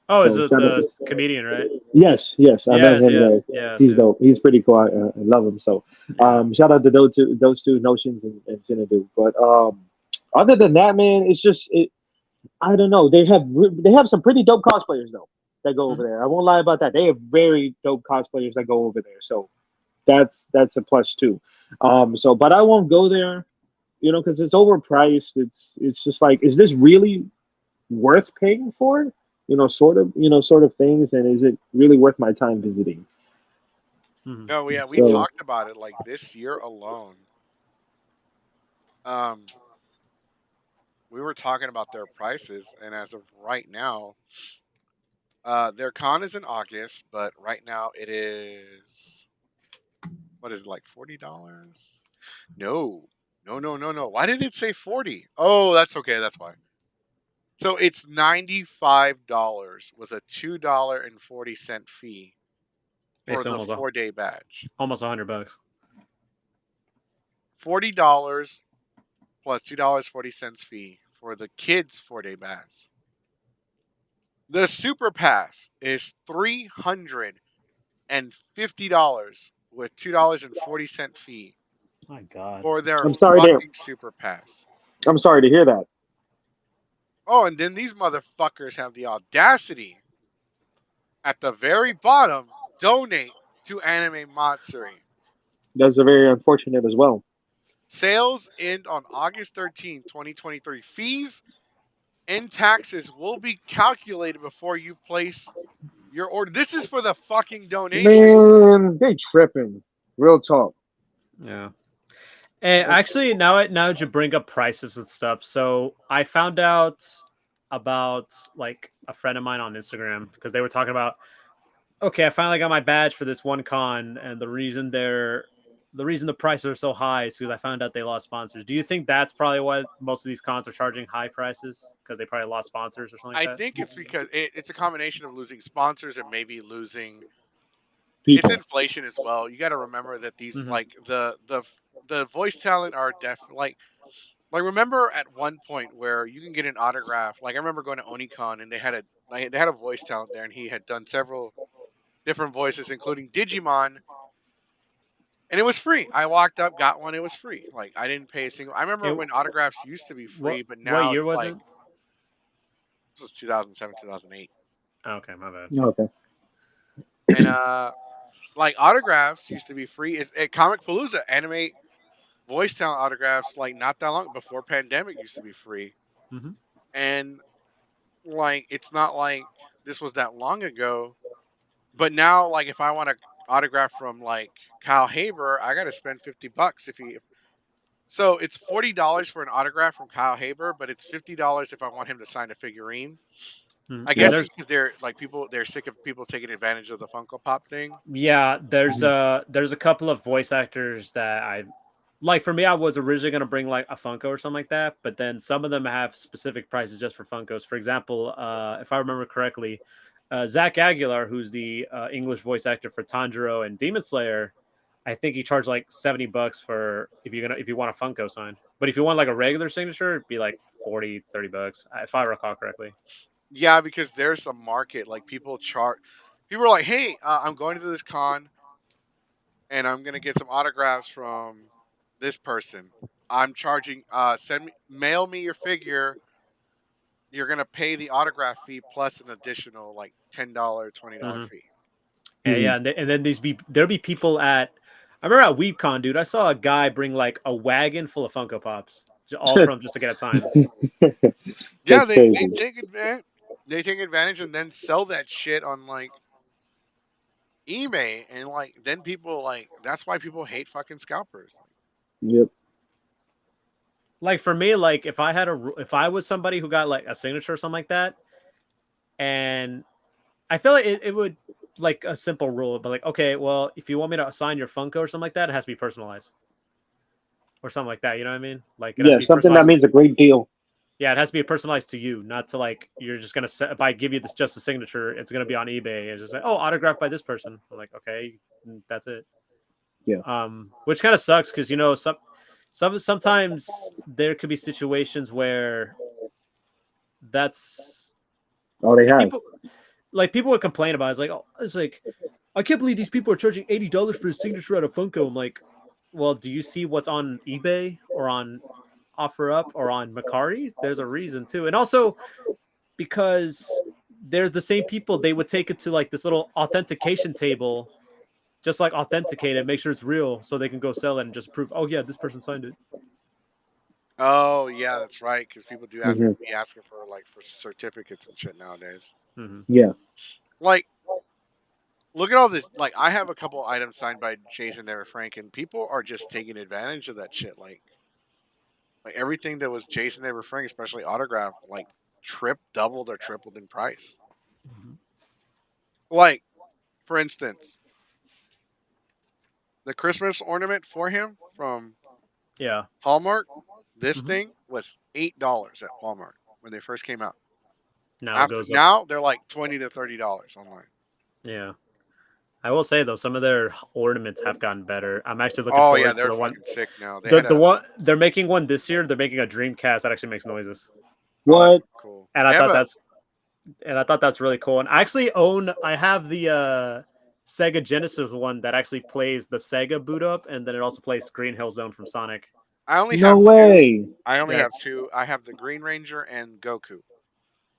Oh, is So it shout out. the comedian, right? Yes, I met Yes, him yes, there. yes, He's yes. dope. He's pretty cool. I love him. So Yeah. shout out to those two Notions and Chinadu. But other than that, man, it's just I don't know. They have some pretty dope cosplayers though that go over Mhm. there. I won't lie about that. They have very dope cosplayers that go over there. So that's a plus too. So but I won't go there, because it's overpriced. It's just like, is this really worth paying for? Sort of things, and is it really worth my time visiting? Mhm. No, yeah, we So talked about it like this year alone. Um, we were talking about their prices, and as of right now, their con is in August, but right now it is what is it, like $40? No. No. Why did it say 40? Oh, that's okay. That's why. So it's $95 with a $2.40 fee for It's the almost a, 4-day badge. almost $100. $40 plus $2.40 fee for the kids 4-day pass. The super pass is $350 with $2.40 fee My God. for their I'm sorry to fucking super pass. I'm sorry to hear that. Oh, and then these motherfuckers have the audacity at the very bottom donate to Anime Matsuri. That's very unfortunate as well. Sales end on August 13, 2023. Fees and taxes will be calculated before you place your order. This is for the fucking donation. Man, they tripping. Real talk. Yeah. And actually, now that you bring up prices and stuff, so I found out about like a friend of mine on Instagram because they were talking about, okay, I finally got my badge for this one con, and the reason the prices are so high is because I found out they lost sponsors. Do you think that's probably why most of these cons are charging high prices because they probably lost sponsors or something like I that? think it's because it's a combination of losing sponsors and maybe losing. It's People. inflation as well. You got to remember that these Mhm. like the voice talent are like remember at one point where you can get an autograph. Like I remember going to OniCon and they had a voice talent there and he had done several different voices, including Digimon, and it was free. I walked up, got one, it was free. Like I didn't pay a single. I remember It, when autographs used to be free, but what now year it's was like it? this was 2007, 2008, Oh, okay, my bad. Okay. and like autographs used to be free. It's at Comic Palooza, anime voice talent autographs like not that long before pandemic used to be free, Hmm. and like it's not like this was that long ago. But now, like if I want an autograph from like Kyle Haber, I got to spend $50 if he. So it's $40 for an autograph from Kyle Haber, but it's $50 if I want him to sign a figurine. Hmm. I And guess Yep. it's because they're sick of people taking advantage of the Funko Pop thing. there's a couple of voice actors that I like. For me, I was originally going to bring like a Funko or something like that, but then some of them have specific prices just for Funkos. For example, if I remember correctly, Zach Aguilar, who's the English voice actor for Tanjiro and Demon Slayer, I think he charged like $70 for if you want a Funko signed. But if you want like a regular signature, it'd be like 40-30 bucks, if I recall correctly. Yeah, because there's a market like people chart. People are like, "Hey, I'm going to this con and I'm gonna get some autographs from this person. I'm charging. Mail me your figure. You're gonna pay the autograph fee plus an additional like $10, $20 Hmm. fee." And Mhm. yeah, and then there'll be people at. I remember at WeebCon, dude. I saw a guy bring like a wagon full of Funko Pops, all from just to get it signed. Yeah, That's they crazy. take advantage. They take advantage and then sell that shit on like eBay, and like then people like that's why people hate fucking scalpers. Yep. Like for me, like if I was somebody who got like a signature or something like that, and I feel like it would like a simple rule, but like okay, well, if you want me to assign your Funko or something like that, it has to be personalized or something like that. You know what I mean? Like it has Yeah, to be something that personalized. means a great deal. Yeah, it has to be personalized to you, not to like you're just gonna set. If I give you this just a signature, it's gonna be on eBay. It's just like, oh, autographed by this person. I'm like, okay, that's it. Yeah. Which kind of sucks because sometimes there could be situations where that's Oh, they like have. people would complain about it. It's like, oh, it's like I can't believe these people are charging $80 for a signature at a Funko. I'm like, well, do you see what's on eBay or on OfferUp or on Macari? There's a reason too, and also because there's the same people, they would take it to like this little authentication table, just like authenticate it, make sure it's real, so they can go sell it and just prove, oh yeah, this person signed it. Oh yeah, that's right. Because people do Hmm. be asking for like for certificates and shit nowadays. Hmm. Yeah. Like, look at all this. Like, I have a couple items signed by Jason Never Frank, and people are just taking advantage of that shit. Like everything that was Jason Never Frank, especially autograph, like doubled or tripled in price. Hmm. Like, for instance, the Christmas ornament for him from Yeah. Hallmark. This Mhm. thing was $8 at Walmart when they first came out. Now it After goes up. now, they're like $20 to $30 online. Yeah. I will say though, some of their ornaments have gotten better. I'm actually looking Oh yeah, forward to they're the one. fucking sick now. They The had the a one they're making one this year. They're making a Dreamcast that actually makes noises, oh that's What? cool. and They have a I thought that's really cool. And I have the Sega Genesis one that actually plays the Sega boot up, and then it also plays Green Hill Zone from Sonic. I only No have two. way. I only Yeah, have two. I have the Green Ranger and Goku,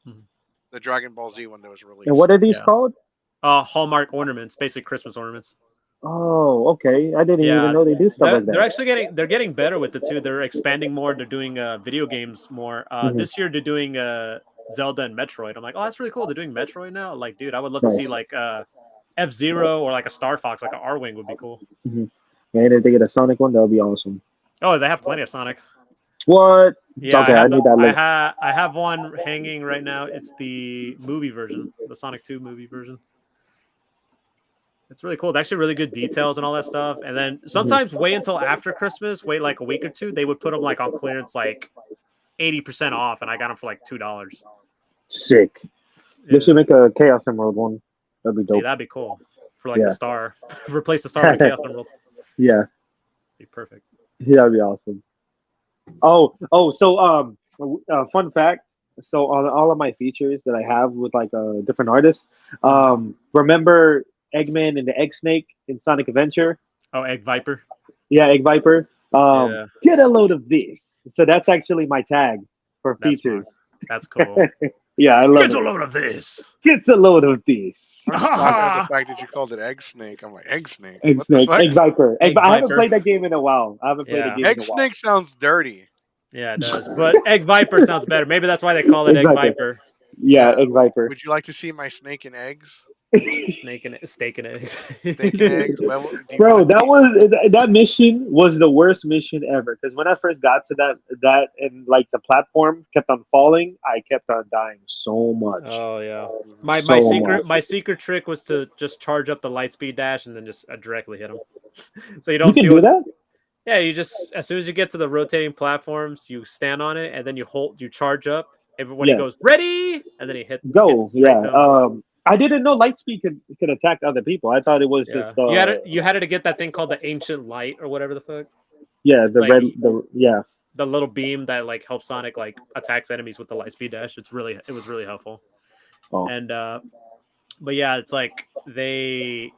Mhm. the Dragon Ball Z one that was And released. what are these Yeah. called? Hallmark ornaments, basic Christmas ornaments. Oh, okay. I didn't even Yeah, know they do stuff like they're that. actually getting better with it too. They're expanding more. They're doing video games more. Hmm. This year they're doing Zelda and Metroid. I'm like, oh, that's really cool. They're doing Metroid now. Like, dude, I would love to see Nice. like F-Zero or like a Star Fox, like an R-Wing would be cool. Hmm. And if they get a Sonic one, that would be awesome. Oh, they have plenty of Sonic. What? Yeah, Okay, I need that link. I have one hanging right now. It's the movie version, the Sonic 2 movie version. It's really cool. It's actually really good details and all that stuff. And then Mhm. sometimes wait until after Christmas, wait like a week or two. They would put them like on clearance, like 80% off, and I got them for like $2. Sick. They Yeah, should make a Chaos Emerald one. That'd be see, dope. that'd be cool for like the Yeah. star. Replace the star with a Chaos Emerald. Yeah. Be perfect. That'd be awesome. Fun fact. So on all of my features that I have with like different artists, remember Eggman and the Egg Snake in Sonic Adventure? Oh, Egg Viper. Yeah, Egg Viper. Yeah, Get a load of this. So that's actually my tag for that's features. smart. That's cool. Yeah, I love Get a it. load of this. Gets a load of this. I'm just laughing at the fact that you called it Egg Snake. I'm like, Egg Snake? Egg What the Snake, fuck? Egg Viper. Egg I haven't Viper. played that game in a while. I haven't played a Yeah. game Egg in a while. Snake sounds dirty. Yeah, it does. But Egg Viper sounds better. Maybe that's why they call it Egg Egg Viper. Viper. Yeah, Egg Viper. Would you like to see my snake and eggs? Steak and eggs. Steak and eggs? Well, do you Bro, wanna that mission was the worst mission ever. Because when I first got to that and like the platform kept on falling, I kept on dying so much. Oh yeah. So much. My secret trick was to just charge up the light speed dash and then just directly hit him. So you You don't can deal do with that? Yeah, you just as soon as you get to the rotating platforms, you stand on it and then you charge up. When he Yeah. goes ready, and then he hits Go. straight Yeah. to him. I didn't know Lightspeed could attack other people. I thought it was Yeah, just you had to get that thing called the ancient light or whatever the fuck. yeah, It's the like red yeah. the little beam that like helps Sonic like attacks enemies with the light speed dash. It was really helpful. Oh. And but yeah, it's like they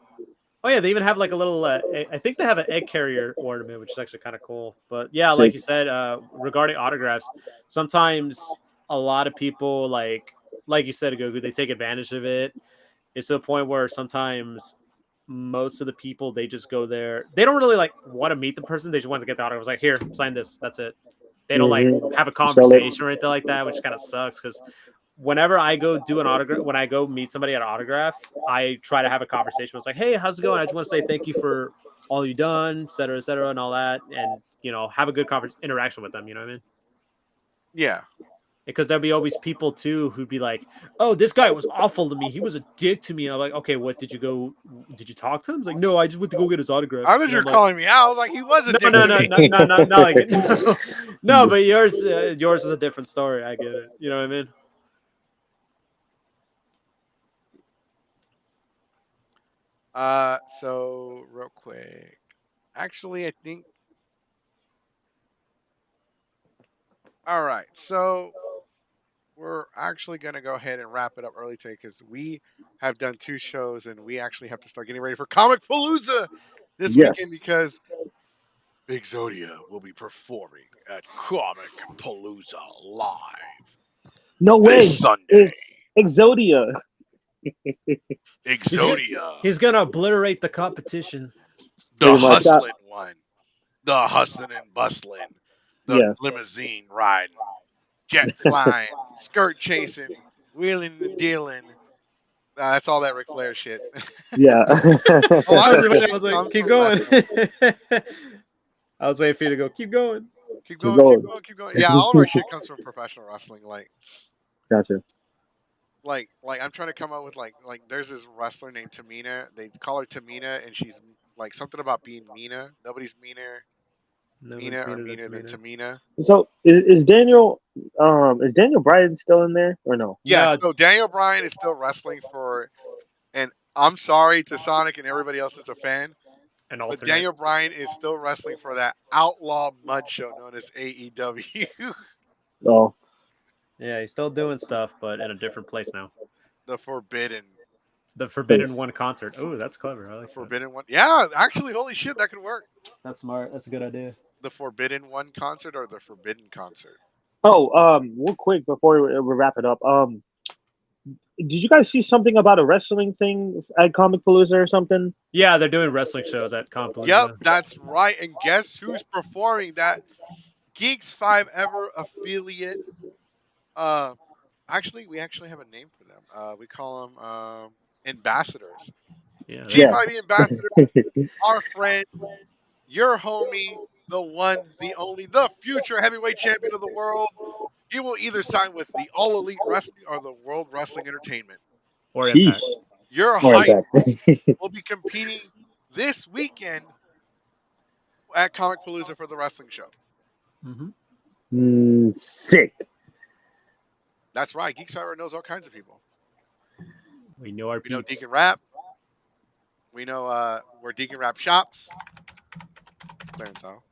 they even have like a little I think they have an egg carrier ornament, which is actually kind of cool. But yeah, like you said, regarding autographs, sometimes a lot of people like you said, Goku, they take advantage of it. It's to the point where sometimes most of the people they just go there. They don't really like want to meet the person. They just want to get the autograph. It's like, here, sign this. That's it. They don't like have a Sell it. conversation or anything like that, which kind of sucks because whenever I go do an autograph, when I go meet somebody at an autograph, I try to have a conversation. It's like, hey, how's it going? I just want to say thank you for all you've done, et cetera, and all that, and have a good interaction with them. You know what I mean? Yeah. Because there'll be always people too who'd be like, "Oh, this guy was awful to me. He was a dick to me." And I'm like, "Okay, what did you go? Did you talk to him?" He's like, "No, I just went to go get his autograph." I thought you were calling me out. I was like, he was a dick No, to no, me. no, not like no, but yours is a different story. I get it. You know what I mean? So real quick. Actually, I think. All right, so we're actually gonna go ahead and wrap it up early today because we have done 2 shows and we actually have to start getting ready for Comic Palooza this Yes. weekend because Big Xodia will be performing at Comic Palooza live No way. this Sunday. It's Xodia. Xodia, He's gonna obliterate the competition. the Pretty much. hustling one, the hustling and bustling, the Yeah. limousine riding, jet flying, skirt chasing, wheeling and dealing. That's all that Ric Flair shit. Yeah. A lot of I it shit was like, comes keep from going. wrestling. I was waiting for you to go. Keep going. Keep Keep going, going. keep going, keep going. Yeah, all of our shit comes from professional wrestling. Gotcha. Like I'm trying to come up with like there's this wrestler named Tamina. They call her Tamina, and she's like something about being Mina. Nobody's meaner than Tamina. So is Daniel Bryan still in there or no? Yeah, No, so Daniel Bryan is still wrestling for, and I'm sorry to Sonic and everybody else that's a fan, an but alternate. Daniel Bryan is still wrestling for that outlaw mud show known as AEW. Oh, Yeah, he's still doing stuff, but in a different place now. The Forbidden. The Forbidden One concert. Oh, that's clever. I The like that. Forbidden One. Yeah, actually, holy shit, that could work. That's smart. That's a good idea. The Forbidden One concert or the Forbidden concert? real quick before we wrap it up. Did you guys see something about a wrestling thing at Comic Palooza or something? Yeah, they're doing wrestling shows at Palooza. Yep, that's right. And guess who's performing? That Geeks 5 Ever affiliate. Actually, we actually have a name for them. We call them ambassadors. Yeah. G5E ambassador, our friend, your homie, the one, the only, the future heavyweight champion of the world. He will either sign with the All Elite Wrestling or the World Wrestling Entertainment. Or Impact. Your Or hype Impact. will be competing this weekend at Comic Palooza for the wrestling show. Sick. That's right. Geeks Hour knows all kinds of people. We know our We know peeps. Deacon Rap. We know where Deacon Rap shops. Clarence Hall.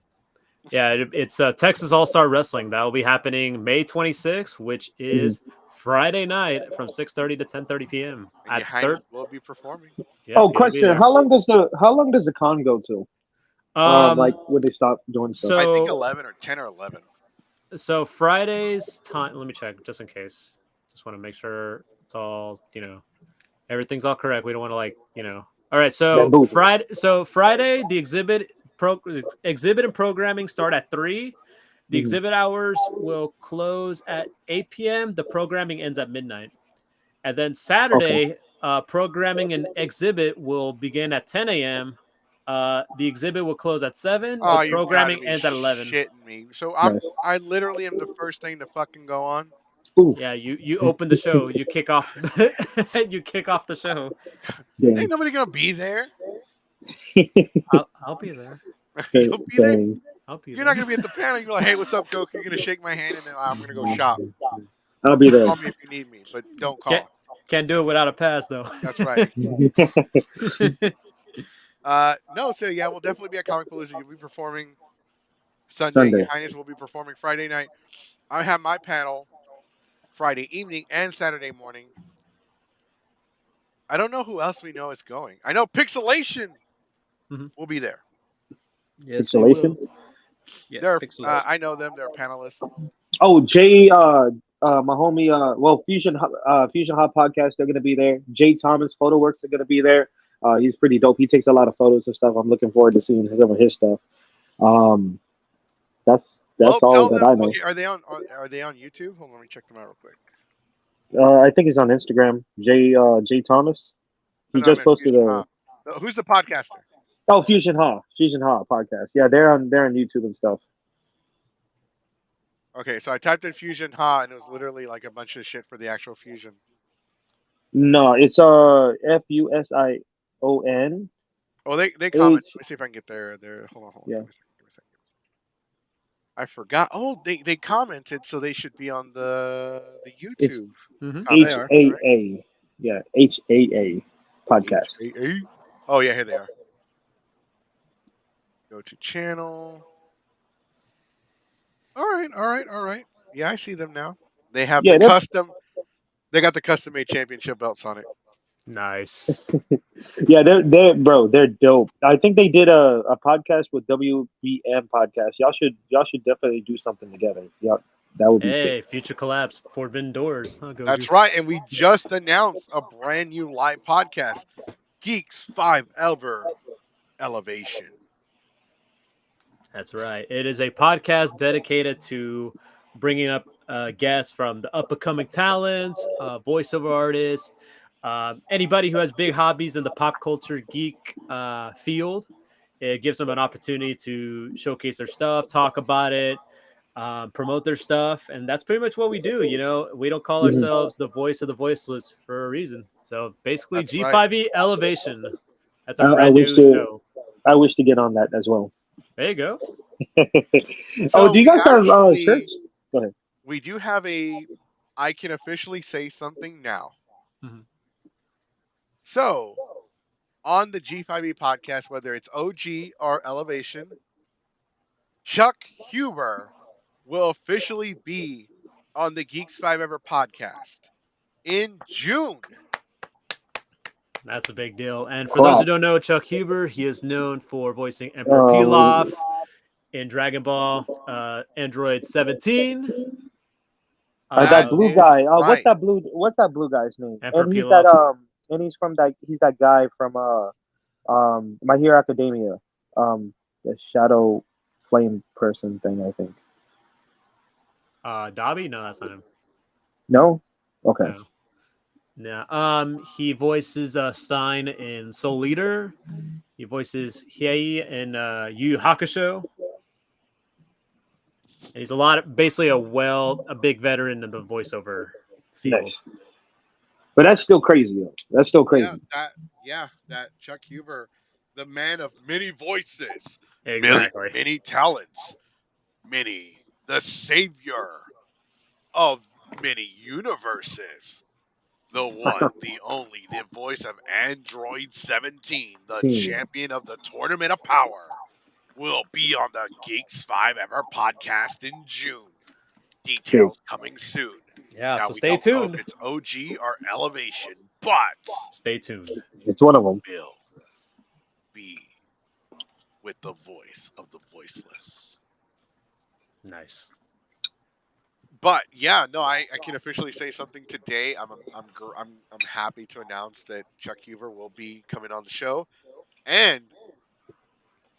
Yeah, it's Texas All-Star Wrestling. That will be happening May 26th, which is Friday night from 6:30 to 10:30 p.m. And your Highness will be performing. Yeah, Question: How long does the con go to? Like when they stop doing stuff? So I think 11 or 10 or 11. So Friday's time. Let me check just in case. Just want to make sure it's all everything's all correct. We don't want to All right. So Friday the exhibit and programming start at 3. The exhibit hours will close at 8 p.m. The programming ends at midnight. And then Saturday, programming and exhibit will begin at 10 a.m. The exhibit will close at 7. The programming ends at 11. Shitting me. So I literally am the first thing to fucking go on. Ooh. Yeah, you open the show. You kick off. You kick off the show. Ain't nobody gonna be there. I'll be there. You'll be there. You're not gonna be at the panel. You're like, hey, what's up, Coke? You're gonna shake my hand and then I'm gonna go shop. I'll be there. Call me if you need me, but don't call. Can't do it without a pass, though. That's right. No, so yeah, we'll definitely be at Comic Palooza. You'll be performing Sunday. Your Highness will be performing Friday night. I have my panel Friday evening and Saturday morning. I don't know who else we know is going. I know Pixelation will be there. Yes, Pixelation? Yes, Pixelation. I know them. They're panelists. Oh, Jay, my homie, Fusion Hot Podcast, they're going to be there. Jay Thomas, PhotoWorks, are going to be there. He's pretty dope. He takes a lot of photos and stuff. I'm looking forward to seeing some of his stuff. That's all that I know. Okay, are they on YouTube? Hold on, let me check them out real quick. I think he's on Instagram. Jay Thomas. He just posted who's the podcaster? Oh, Fusion Ha Podcast. Yeah, they're on YouTube and stuff. Okay, so I typed in Fusion Ha and it was literally like a bunch of shit for the actual Fusion. No, it's FUSION. Oh, they comment. Let me see if I can get there. Hold on. Yeah. Give me a second. I forgot. Oh, they commented, so they should be on the YouTube. HAA. Yeah, HAA podcast. HAA? Oh yeah, here they are. Go to channel. All right. Yeah, I see them now. They have the custom. They got the custom made championship belts on it. Nice. Yeah, they're dope. I think they did a podcast with WBM podcast. Y'all should definitely do something together. Yeah, that would be sick. Future collabs, Forbidden Doors. That's right, and we just announced a brand new live podcast, Geeks 5 Ever Elevation. That's right. It is a podcast dedicated to bringing up guests from the up-and-coming talents, voiceover artists, anybody who has big hobbies in the pop culture geek field. It gives them an opportunity to showcase their stuff, talk about it, promote their stuff, and that's pretty much what we do. We don't call ourselves the voice of the voiceless for a reason. So basically, G5E Elevation. That's our brand new show. I wish to get on that as well. There you go. Oh, do you guys have shirts? Go ahead. We do have a. I can officially say something now. Mhm. So, on the G5E podcast, whether it's OG or Elevation, Chuck Huber will officially be on the Geeks 5 Ever podcast in June. That's a big deal. And for those who don't know, Chuck Huber, he is known for voicing Emperor Pilaf in Dragon Ball Android 17. That blue guy. What's that blue guy's name? Emperor and he's Pilaf. that and he's from that guy from My Hero Academia. The Shadow Flame person thing, I think. Dobby? No, that's not him. No? Okay. No. He voices Stein in Soul Eater. He voices Hiei in Yu Yu Hakusho. And he's basically a big veteran in the voiceover field. Nice. But that's still crazy, though. That's still crazy. That Chuck Huber, the man of many voices, exactly, many talents, the savior of many universes, the one, the only, the voice of Android 17, the champion of the Tournament of Power, will be on the Geeks 5 Ever podcast in June. Details coming soon. Yeah, now, so stay tuned. If it's OG or Elevation, but stay tuned. It's one of them. Will be with the voice of the voiceless. Nice. But yeah, no, I can officially say something today. I'm happy to announce that Chuck Huber will be coming on the show, and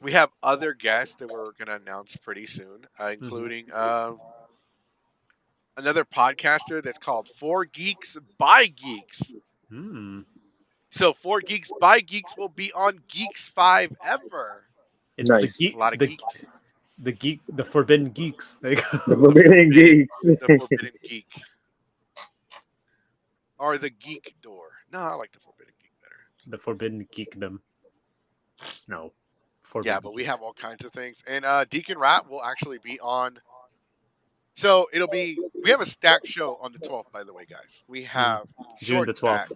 we have other guests that we're going to announce pretty soon, including another podcaster that's called 4 Geeks by Geeks. So 4 Geeks by Geeks will be on Geeks 5 Ever. It's nice. A lot of geeks. The Forbidden Geeks. There you go. The Forbidden Geeks. The Forbidden Geek. Or the Geek Door. No, I like the Forbidden Geek better. The Forbidden Geekdom. No. Yeah, but we have all kinds of things. And Deacon Rat will actually be on. So we have a stacked show on the 12th, by the way, guys. We have June the 12th.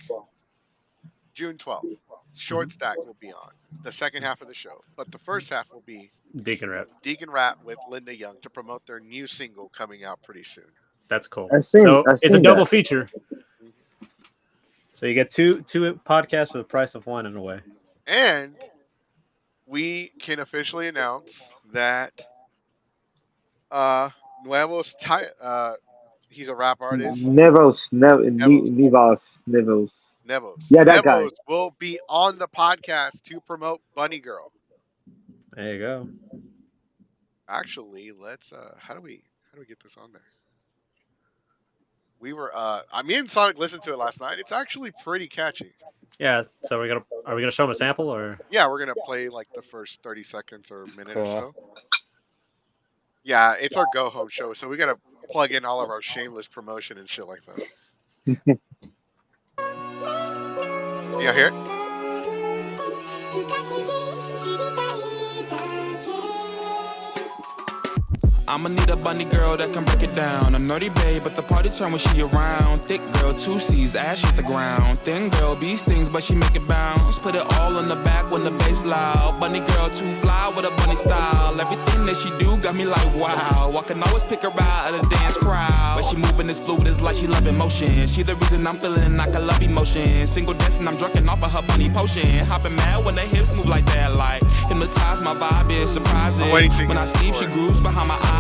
June 12th. Short Stack will be on the second half of the show. But the first half will be Deacon Rat with Linda Young to promote their new single coming out pretty soon. That's cool. It's a double feature. So you get two podcasts for the price of one in a way. And we can officially announce that Nuevos, he's a rap artist. Nevos. Yeah, that guy will be on the podcast to promote Bunny Girl. There you go. Actually, let's how do we get this on there? We were me and Sonic listened to it last night. It's actually pretty catchy. Yeah, so are we gonna show him a sample or? Yeah, we're gonna play like the first 30 seconds or a minute or so. Yeah, it's our go home show, so we gotta plug in all of our shameless promotion and shit like that. Yeah, hear it? I'ma need a bunny girl that can break it down. A nerdy babe, but the party turn when she around. Thick girl, 2 C's, ass hit the ground. Thin girl, beast things, but she make it bounce. Put it all in the back when the bass loud. Bunny girl, too fly with a bunny style. Everything that she do got me like wow. I can always pick her out of the dance crowd. But she moving this fluid is like she love emotion. She the reason I'm feeling like I love emotion. Single dancing, I'm drunken off of her bunny potion. Hopping mad when the hips move like that. Like hypnotized, my vibe is surprising. When I sleep, she grooves behind my eyes.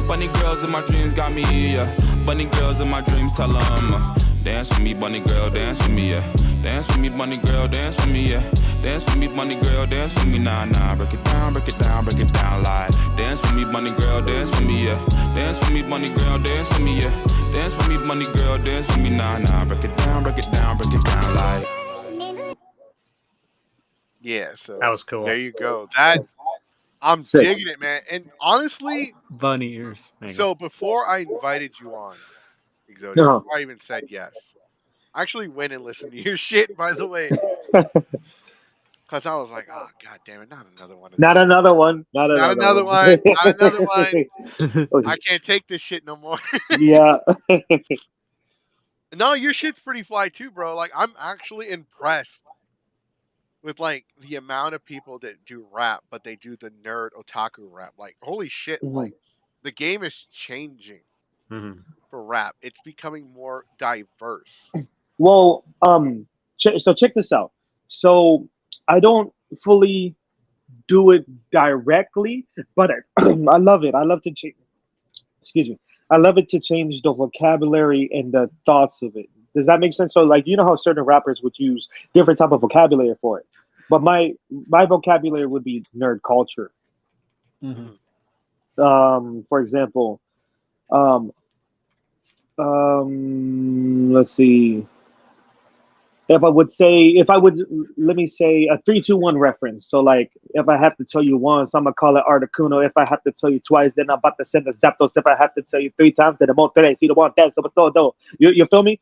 Bunny girls in my dreams got me, yeah. Bunny girls in my dreams tell them, dance for me, bunny girl, dance for me, yeah. Dance for me, bunny girl, dance for me, yeah. Dance for me, bunny girl, dance for me, nah, break it down, like. Dance for me, bunny girl, dance for me, yeah. Dance for me, bunny girl, dance for me, yeah. Dance for me, bunny girl, dance for me, nah, break it down, like. Yeah, so that was cool. There you go. I'm digging it, man. And honestly, bunny ears. So before I invited you on, Xodia, before I even said yes, I actually went and listened to your shit, by the way. Because I was like, oh, God damn it, not another one of Not these. another one. Not Not another another one. one. Not another one. I can't take this shit no more. Yeah. No, your shit's pretty fly too, bro. Like, I'm actually impressed with like the amount of people that do rap, but they do the nerd otaku rap. Like, holy shit! Mhm. Like, the game is changing for rap. It's becoming more diverse. Well, so check this out. So I don't fully do it directly, but I love it. I love to change. Excuse me. I love it to change the vocabulary and the thoughts of it. Does that make sense? So, like, you know how certain rappers would use different type of vocabulary for it, but my vocabulary would be nerd culture. Mhm. For example, um, let's see. If I would, let me say a 3, 2, 1 reference. So, like, if I have to tell you once, I'm gonna call it Articuno. If I have to tell you twice, then I'm about to send a Zapdos. If I have to tell you 3 times, then I'm on tres. You don't want that, so todo. You feel me?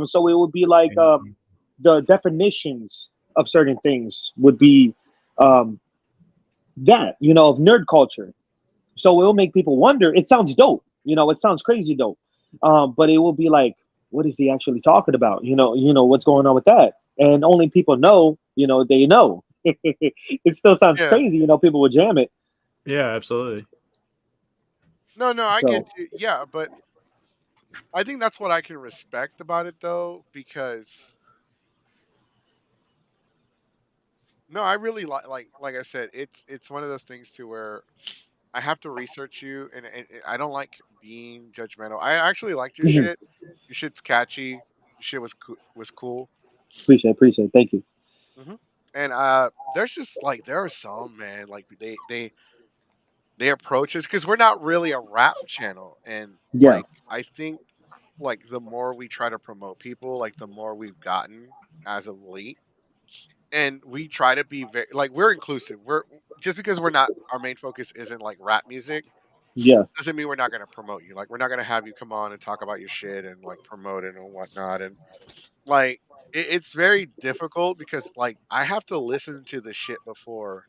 So it would be like the definitions of certain things would be um that of nerd culture. So it will make people wonder. It sounds dope. It sounds crazy dope. But it will be like, what is he actually talking about? What's going on with that? And only people know, they know. It still sounds Yeah. crazy, people would jam it. Yeah, absolutely. No, I get So you. Yeah, but I think that's what I can respect about it, though, because no, I really like I said, it's one of those things to where I have to research you, and I don't like being judgmental. I actually liked your mhm. shit. Your shit's catchy. Your shit was cool. Appreciate. Thank you. hmm And there's just like there are some man like they approach us because we're not really a rap channel, and Yeah, like I think like the more we try to promote people, like the more we've gotten as of late, and we try to be very like we're inclusive. We're just because we're not our main focus isn't like rap music yeah. doesn't mean we're not going to promote you. Like we're not going to have you come on and talk about your shit and like promote it and whatnot. And like it's very difficult because like I have to listen to the shit before.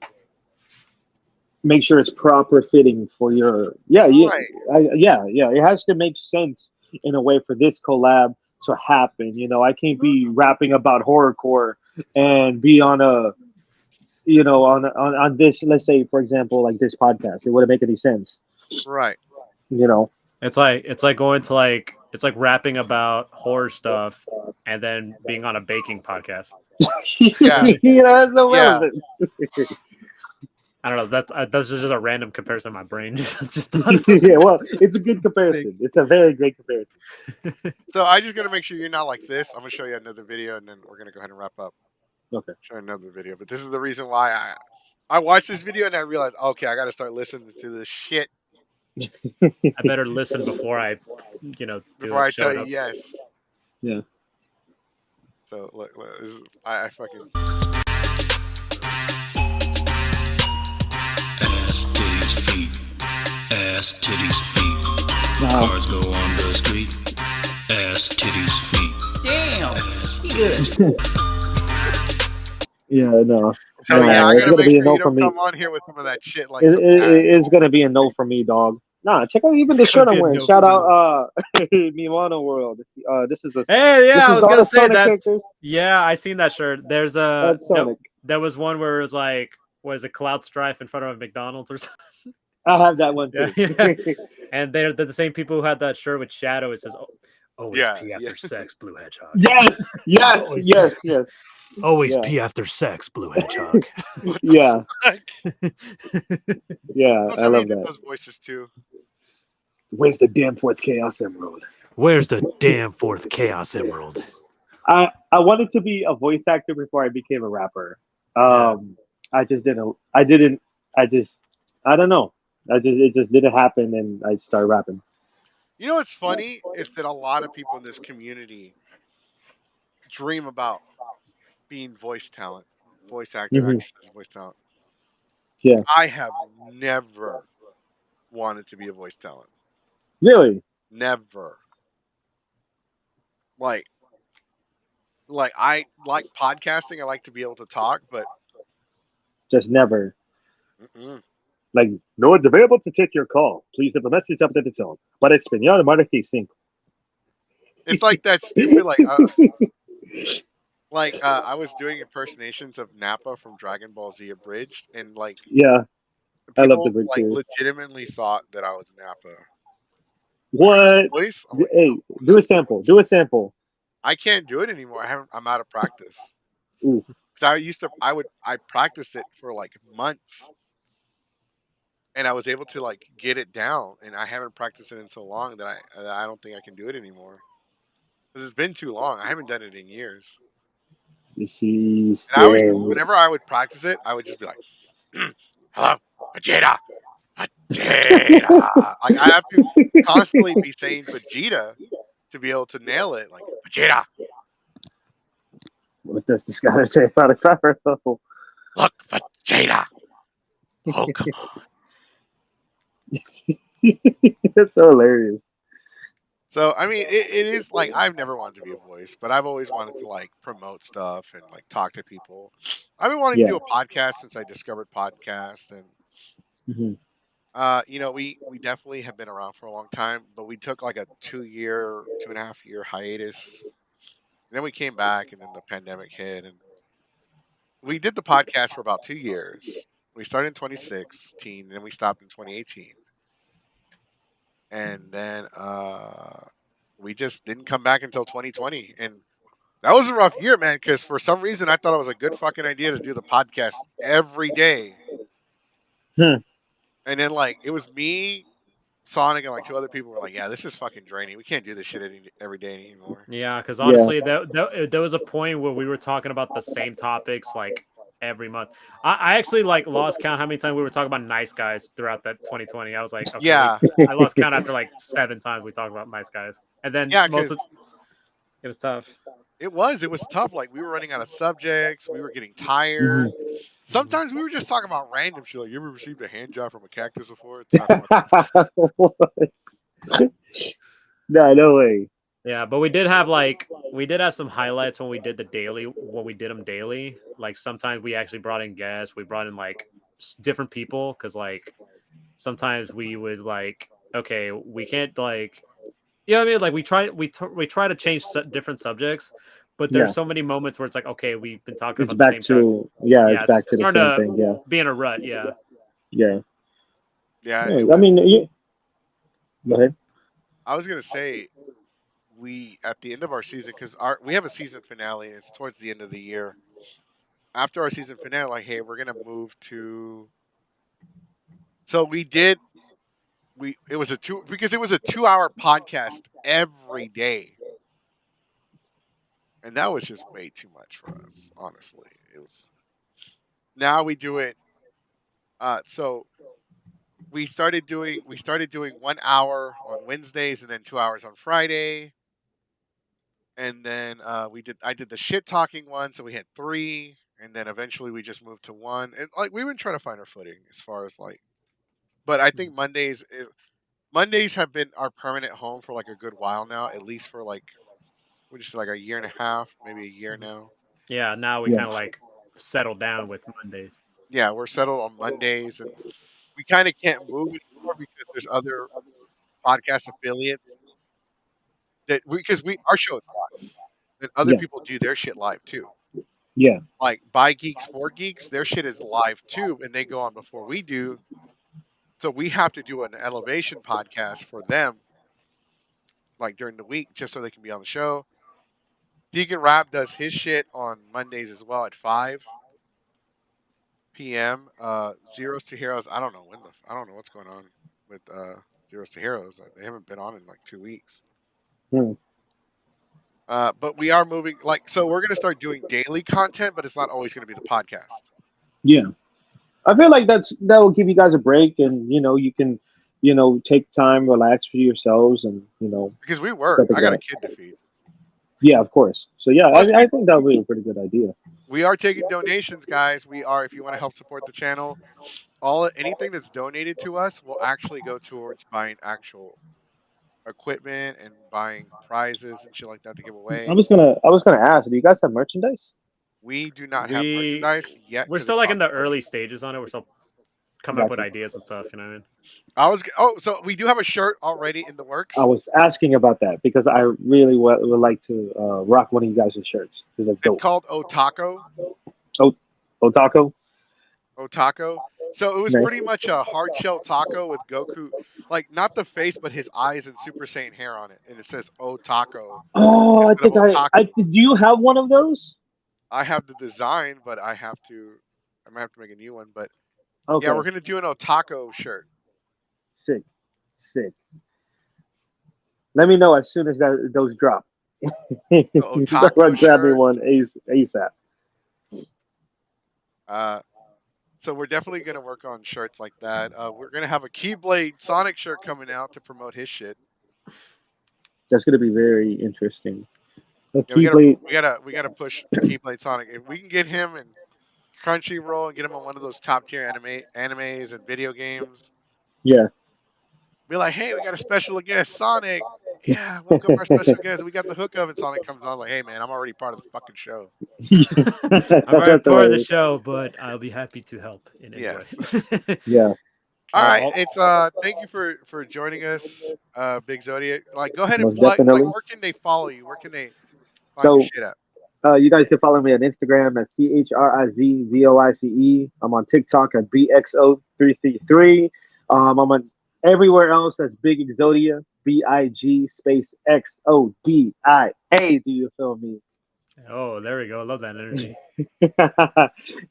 Make sure it's proper fitting for your. Yeah, yeah, Right. yeah. It has to make sense in a way for this collab to happen. I can't be rapping about horrorcore and be on a on this, let's say, for example, like this podcast. It wouldn't make any sense. Right. you know It's like going to it's like rapping about horror stuff and then being on a baking podcast. Yeah. that's no Yeah. relevance. I don't know. That's just a random comparison in my brain. just Yeah, well, it's a good comparison. It's a very great comparison. So I just got to make sure you're not like this. I'm gonna show you another video and then we're gonna go ahead and wrap up. Okay. Show you another video, but this is the reason why I watched this video and I realized okay, I got to start listening to this shit I better listen before I, do before it, I show tell it you up. yes. Yeah. So look this is, I fucking Ass titties feet, ass titties feet. Wow. Cars go on the street, ass titties feet. Damn, Ass he good. Yeah, no. so No, yeah, I it's gotta gonna make be a sure no you for don't me. come on here with some of that shit like It, some it, it's gonna be a no for me, dog. Nah, check out even the It's gonna shirt I'm be a wearing. no Shout for out Mimano World. This is Hey, this yeah, I is was all gonna the say Sonic that. characters. Yeah, I seen that shirt. There's That's Sonic. there was one where it was like, was it Cloud Strife in front of a McDonald's or something? I have that one Yeah, too. yeah. And they're the same people who had that shirt with Shadow. It says, "Always Yeah, pee yeah. after sex, Blue Hedgehog." Yes, Always yes, pee. yes. Always Yeah. pee after sex, Blue Hedgehog. What the Yeah, fuck? yeah. Don't I tell me you love did that. those voices too. Where's the damn fourth Chaos Emerald? Where's the damn fourth Chaos Emerald? I wanted to be a voice actor before I became a rapper. Yeah. I just didn't. I didn't. I just. I don't know. It just didn't happen, and I started rapping. You know what's funny is that a lot of people in this community dream about being voice talent, voice actor, Hmm. actresses, voice talent. Yeah. I have never wanted to be a voice talent. Really? Never. Like I like podcasting. I like to be able to talk, but Just never. Mm-mm. Like, no one's available to take your call. Please leave a message after the tone. Para español, marque cinco. It's like that stupid I was doing impersonations of Nappa from Dragon Ball Z Abridged, and like Yeah, I love the people big like too. legitimately thought that I was Nappa. I heard What? the voice. I'm like, no, Hey, I'm do not a the sample. voice. Do a sample. I can't do it anymore. I haven't. I'm out of practice. Ooh, Because I used to. I practiced it for like months, and I was able to like get it down. And I haven't practiced it in so long that I don't think I can do it anymore. Because it's been too long. I haven't done it in years. he's And I always, damn. whenever I would practice it, I would just be like, "Hello, Vegeta, Vegeta." Like I have to constantly be saying Vegeta to be able to nail it. Like Vegeta, What does this guy say about his rapper though? look, Vegeta. Oh come on. That's so hilarious. So I mean, it is like I've never wanted to be a voice, but I've always wanted to like promote stuff and like talk to people. I've been wanting to Yeah. do a podcast since I discovered podcasts, and Hmm. we definitely have been around for a long time, but we took like a 2 year, 2.5 year hiatus. And then we came back, and then the pandemic hit, and we did the podcast for about 2 years. We started in 2016, and then we stopped in 2018, and then we just didn't come back until 2020, and that was a rough year, man. Because for some reason, I thought it was a good fucking idea to do the podcast every day, Hmm. and then like it was me, Sonic, and like two other people were like, "Yeah, this is fucking draining. We can't do this shit every day anymore." Yeah, because Yeah. honestly, there was a point where we were talking about the same topics like every month. I actually like lost count how many times we were talking about nice guys throughout that 2020. I was like, okay, Yeah, I lost count after like 7 times we talked about nice guys, and then yeah, most because of it was tough. it was tough. Like we were running out of subjects. We were getting Hmm. tired. Sometimes we were just talking about random shit. Like, you ever received a hand job from a cactus before? It's not fucking. No, no way. Yeah, but we did have some highlights when we did the daily when we did them daily. Like sometimes we actually brought in guests. We brought in like different people because like sometimes we would like okay we can't like you know what I mean like we try to change different subjects, but there's Yeah. so many moments where it's like okay we've been talking It's about the back same joke. to yeah. It's Yeah, back it's to the starting same to thing. Yeah. be in a rut. Yeah. Yeah. Yeah, Yeah, it I was. mean, go ahead. I was gonna say we at the end of our season because we have a season finale and it's towards the end of the year. After our season finale, like, hey, we're gonna move to. So we did. It was a 2 hour podcast every day, and that was just way too much for us. Honestly, it was. Now we do it. So we started doing 1 hour on Wednesdays and then 2 hours on Friday, and then I did the shit talking one, so we had three, and then eventually we just moved to one, and like we've been trying to find our footing as far as like, but I think Mondays have been our permanent home for like a good while now, at least for like we just like a year and a half, maybe a year now. Yeah, now we Yeah. kind of like settled down with Mondays. Yeah, we're settled on Mondays, and we kind of can't move anymore because there's other podcast affiliates that because we our show is live, and other Yeah. people do their shit live too. Yeah. Like by Geeks for Geeks, their shit is live too, and they go on before we do. So we have to do an elevation podcast for them, like during the week, just so they can be on the show. Deacon Rap does his shit on Mondays as well at 5 p.m. Zeros to Heroes. I don't know what's going on with Zeros to Heroes. They haven't been on in like 2 weeks. Hmm. But we are moving so we're gonna start doing daily content, but it's not always gonna be the podcast Yeah. I feel like that will give you guys a break, and you can, take time, relax for yourselves, and because we stuff work. like I got a that. kid to feed. Yeah, of course. So yeah, Plus, I think that would be a pretty good idea. we are taking donations, guys. We are. If you want to help support the channel, all anything that's donated to us will actually go towards buying actual equipment and buying prizes and shit like that to give away. I was gonna ask, do you guys have merchandise? We do not have merchandise yet. We're still like in the early stages on it. We're still coming up with Gotcha. ideas and stuff. You know what I mean? So we do have a shirt already in the works. I was asking about that because I really would like to rock one of you guys' shirts. That's dope. It's called Otako. Otako. Otako. So it was Nice. pretty much a hard shell taco with Goku, like not the face, but his eyes and Super Saiyan hair on it, and it says Otako. Oh, I instead of think otaku. do you have one of those? I have the design, but I might have to make a new one. But Okay. yeah, we're gonna do an Otako shirt. Sick. Let me know as soon as those drop. Otako Grab me shirt. one ASAP. So we're definitely gonna work on shirts like that. We're gonna have a Keyblade Sonic shirt coming out to promote his shit. That's gonna be very interesting. Yeah, Keyblade. we gotta push Keyblade Sonic. If we can get him in Crunchyroll and get him on one of those top tier animes and video games, Yeah. be like, hey, we got a special guest, Sonic. Yeah, welcome our special guest. We got the hookup, and Sonic comes on like, hey man, I'm already part of the fucking show. I'm already part of the show, but I'll be happy to help in any way. Yeah. All right, it's thank you for joining us, Big Xodia. Like, go ahead and Most plug. Like, definitely. where can they follow you? Where can they find your shit at? You guys can follow me on Instagram at CHRIZVOICE. I'm on TikTok at BXO333. I'm on everywhere else that's Big Xodia, BIG space XODIA. Do you feel me? Oh, there we go. I love that energy.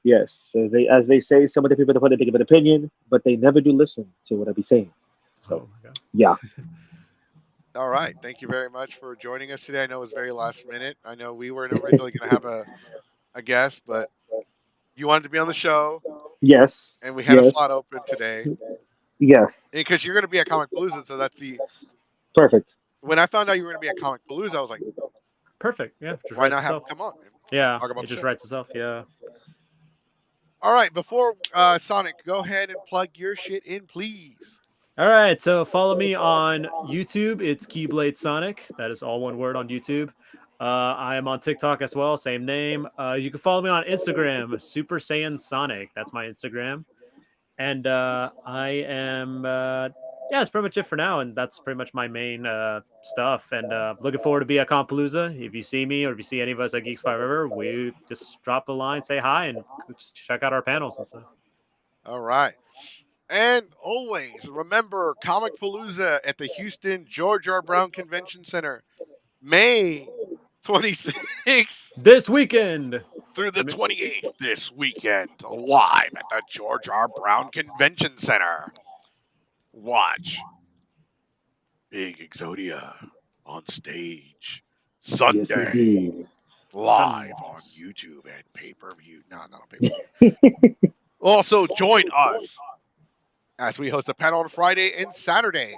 Yes. As they say, some of the people that give an opinion, but they never do listen to what I be saying. So, oh my God. Yeah. All right. Thank you very much for joining us today. I know it was very last minute. I know we weren't originally going to have a guest, but you wanted to be on the show. Yes. And we had a slot open today. Yes. Because you're going to be at Comic Palooza, so that's the... Perfect. When I found out you were going to be at Comic Palooza, I was like... Perfect. Yeah. Why not have him come on? Yeah. It just writes itself. Yeah. All right. Before Sonic, go ahead and plug your shit in, please. All right, so follow me on YouTube. It's Keyblade Sonic. That is all one word on YouTube. I am on TikTok as well, same name. You can follow me on Instagram, Super Saiyan Sonic. That's my Instagram. And I am, that's pretty much it for now. And that's pretty much my main stuff. And looking forward to be at Palooza. If you see me or if you see any of us at Geeks Forever, we just drop a line, say hi, and just check out our panels and stuff. All right. And always remember Comic Palooza at the Houston George R. Brown Convention Center, May 26th. This weekend. Through the 28th this weekend, live at the George R. Brown Convention Center. Watch Big Xodia on stage Sunday, live on YouTube and pay-per-view. No, not on pay-per-view. Also, join us as we host a panel on Friday and Saturday.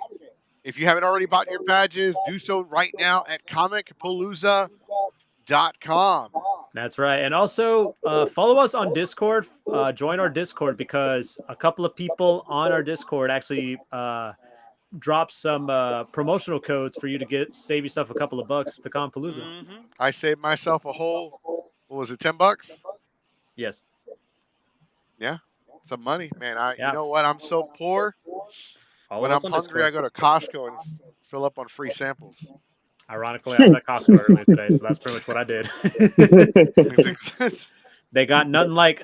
If you haven't already bought your badges, do so right now at comicpalooza.com. That's right. And also follow us on Discord. Join our Discord because a couple of people on our Discord actually dropped some promotional codes for you to save yourself a couple of bucks to Palooza. Mm-hmm. I saved myself a whole, what was it, $10? Yes. Yeah. Some money, man. You know what? I'm so poor. When I'm hungry, Discord. I go to Costco and fill up on free samples. Ironically, I was at Costco earlier today, so that's pretty much what I did. They got nothing like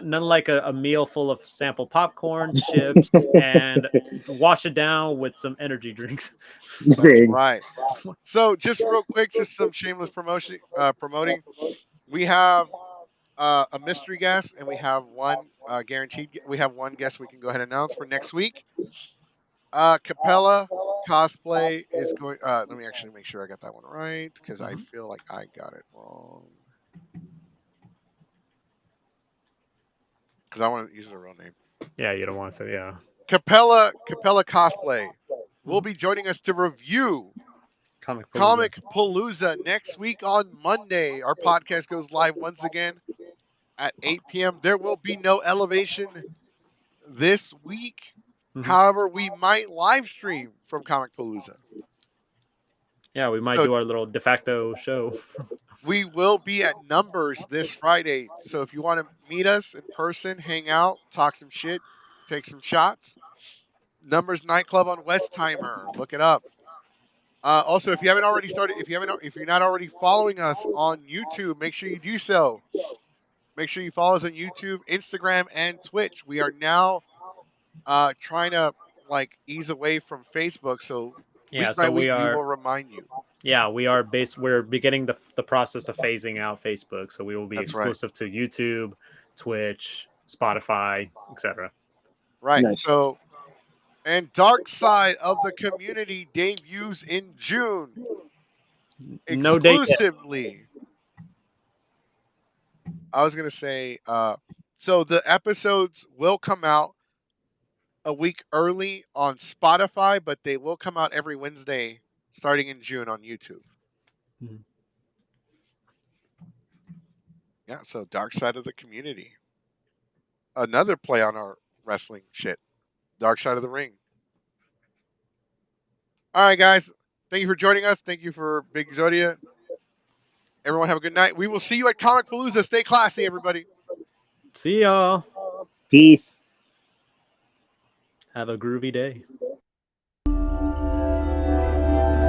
a meal full of sample popcorn, chips, and wash it down with some energy drinks. That's right. So, just real quick, just some shameless promoting. We have a mystery guest, and we have one guaranteed. We have one guest we can go ahead and announce for next week. Capella Cosplay is going. Let me actually make sure I got that one right because I feel like I got it wrong. Because I want to use the real name. Yeah, you don't want to. Yeah. Capella Cosplay will be joining us to review Comic Palooza next week on Monday. Our podcast goes live once again at 8 p.m. There will be no elevation this week. However, we might live stream from Comic Palooza. Yeah, we might So do our little de facto show. we will be at Numbers this Friday. So if you want to meet us in person, hang out, talk some shit, take some shots, Numbers nightclub on Westheimer. Look it up. Also, if you're not already following us on YouTube, make sure you do so. Make sure you follow us on YouTube, Instagram, and Twitch. We are now trying to ease away from Facebook, so Yeah, week by so week we will remind you. we're beginning the process of phasing out Facebook, so we will be That's right. exclusive to YouTube, Twitch, Spotify, etc. Right. Nice. So, and Dark Side of the Community debuts in June No date yet. exclusively. I was gonna say, so the episodes will come out a week early on Spotify, but they will come out every Wednesday starting in June on YouTube. Mhm. Yeah, so Dark Side of the Community. Another play on our wrestling shit. Dark Side of the Ring. All right, guys. Thank you for joining us. Thank you for Big Xodia. Everyone have a good night. We will see you at Comic Palooza. Stay classy, everybody. See y'all. Peace. Have a groovy day.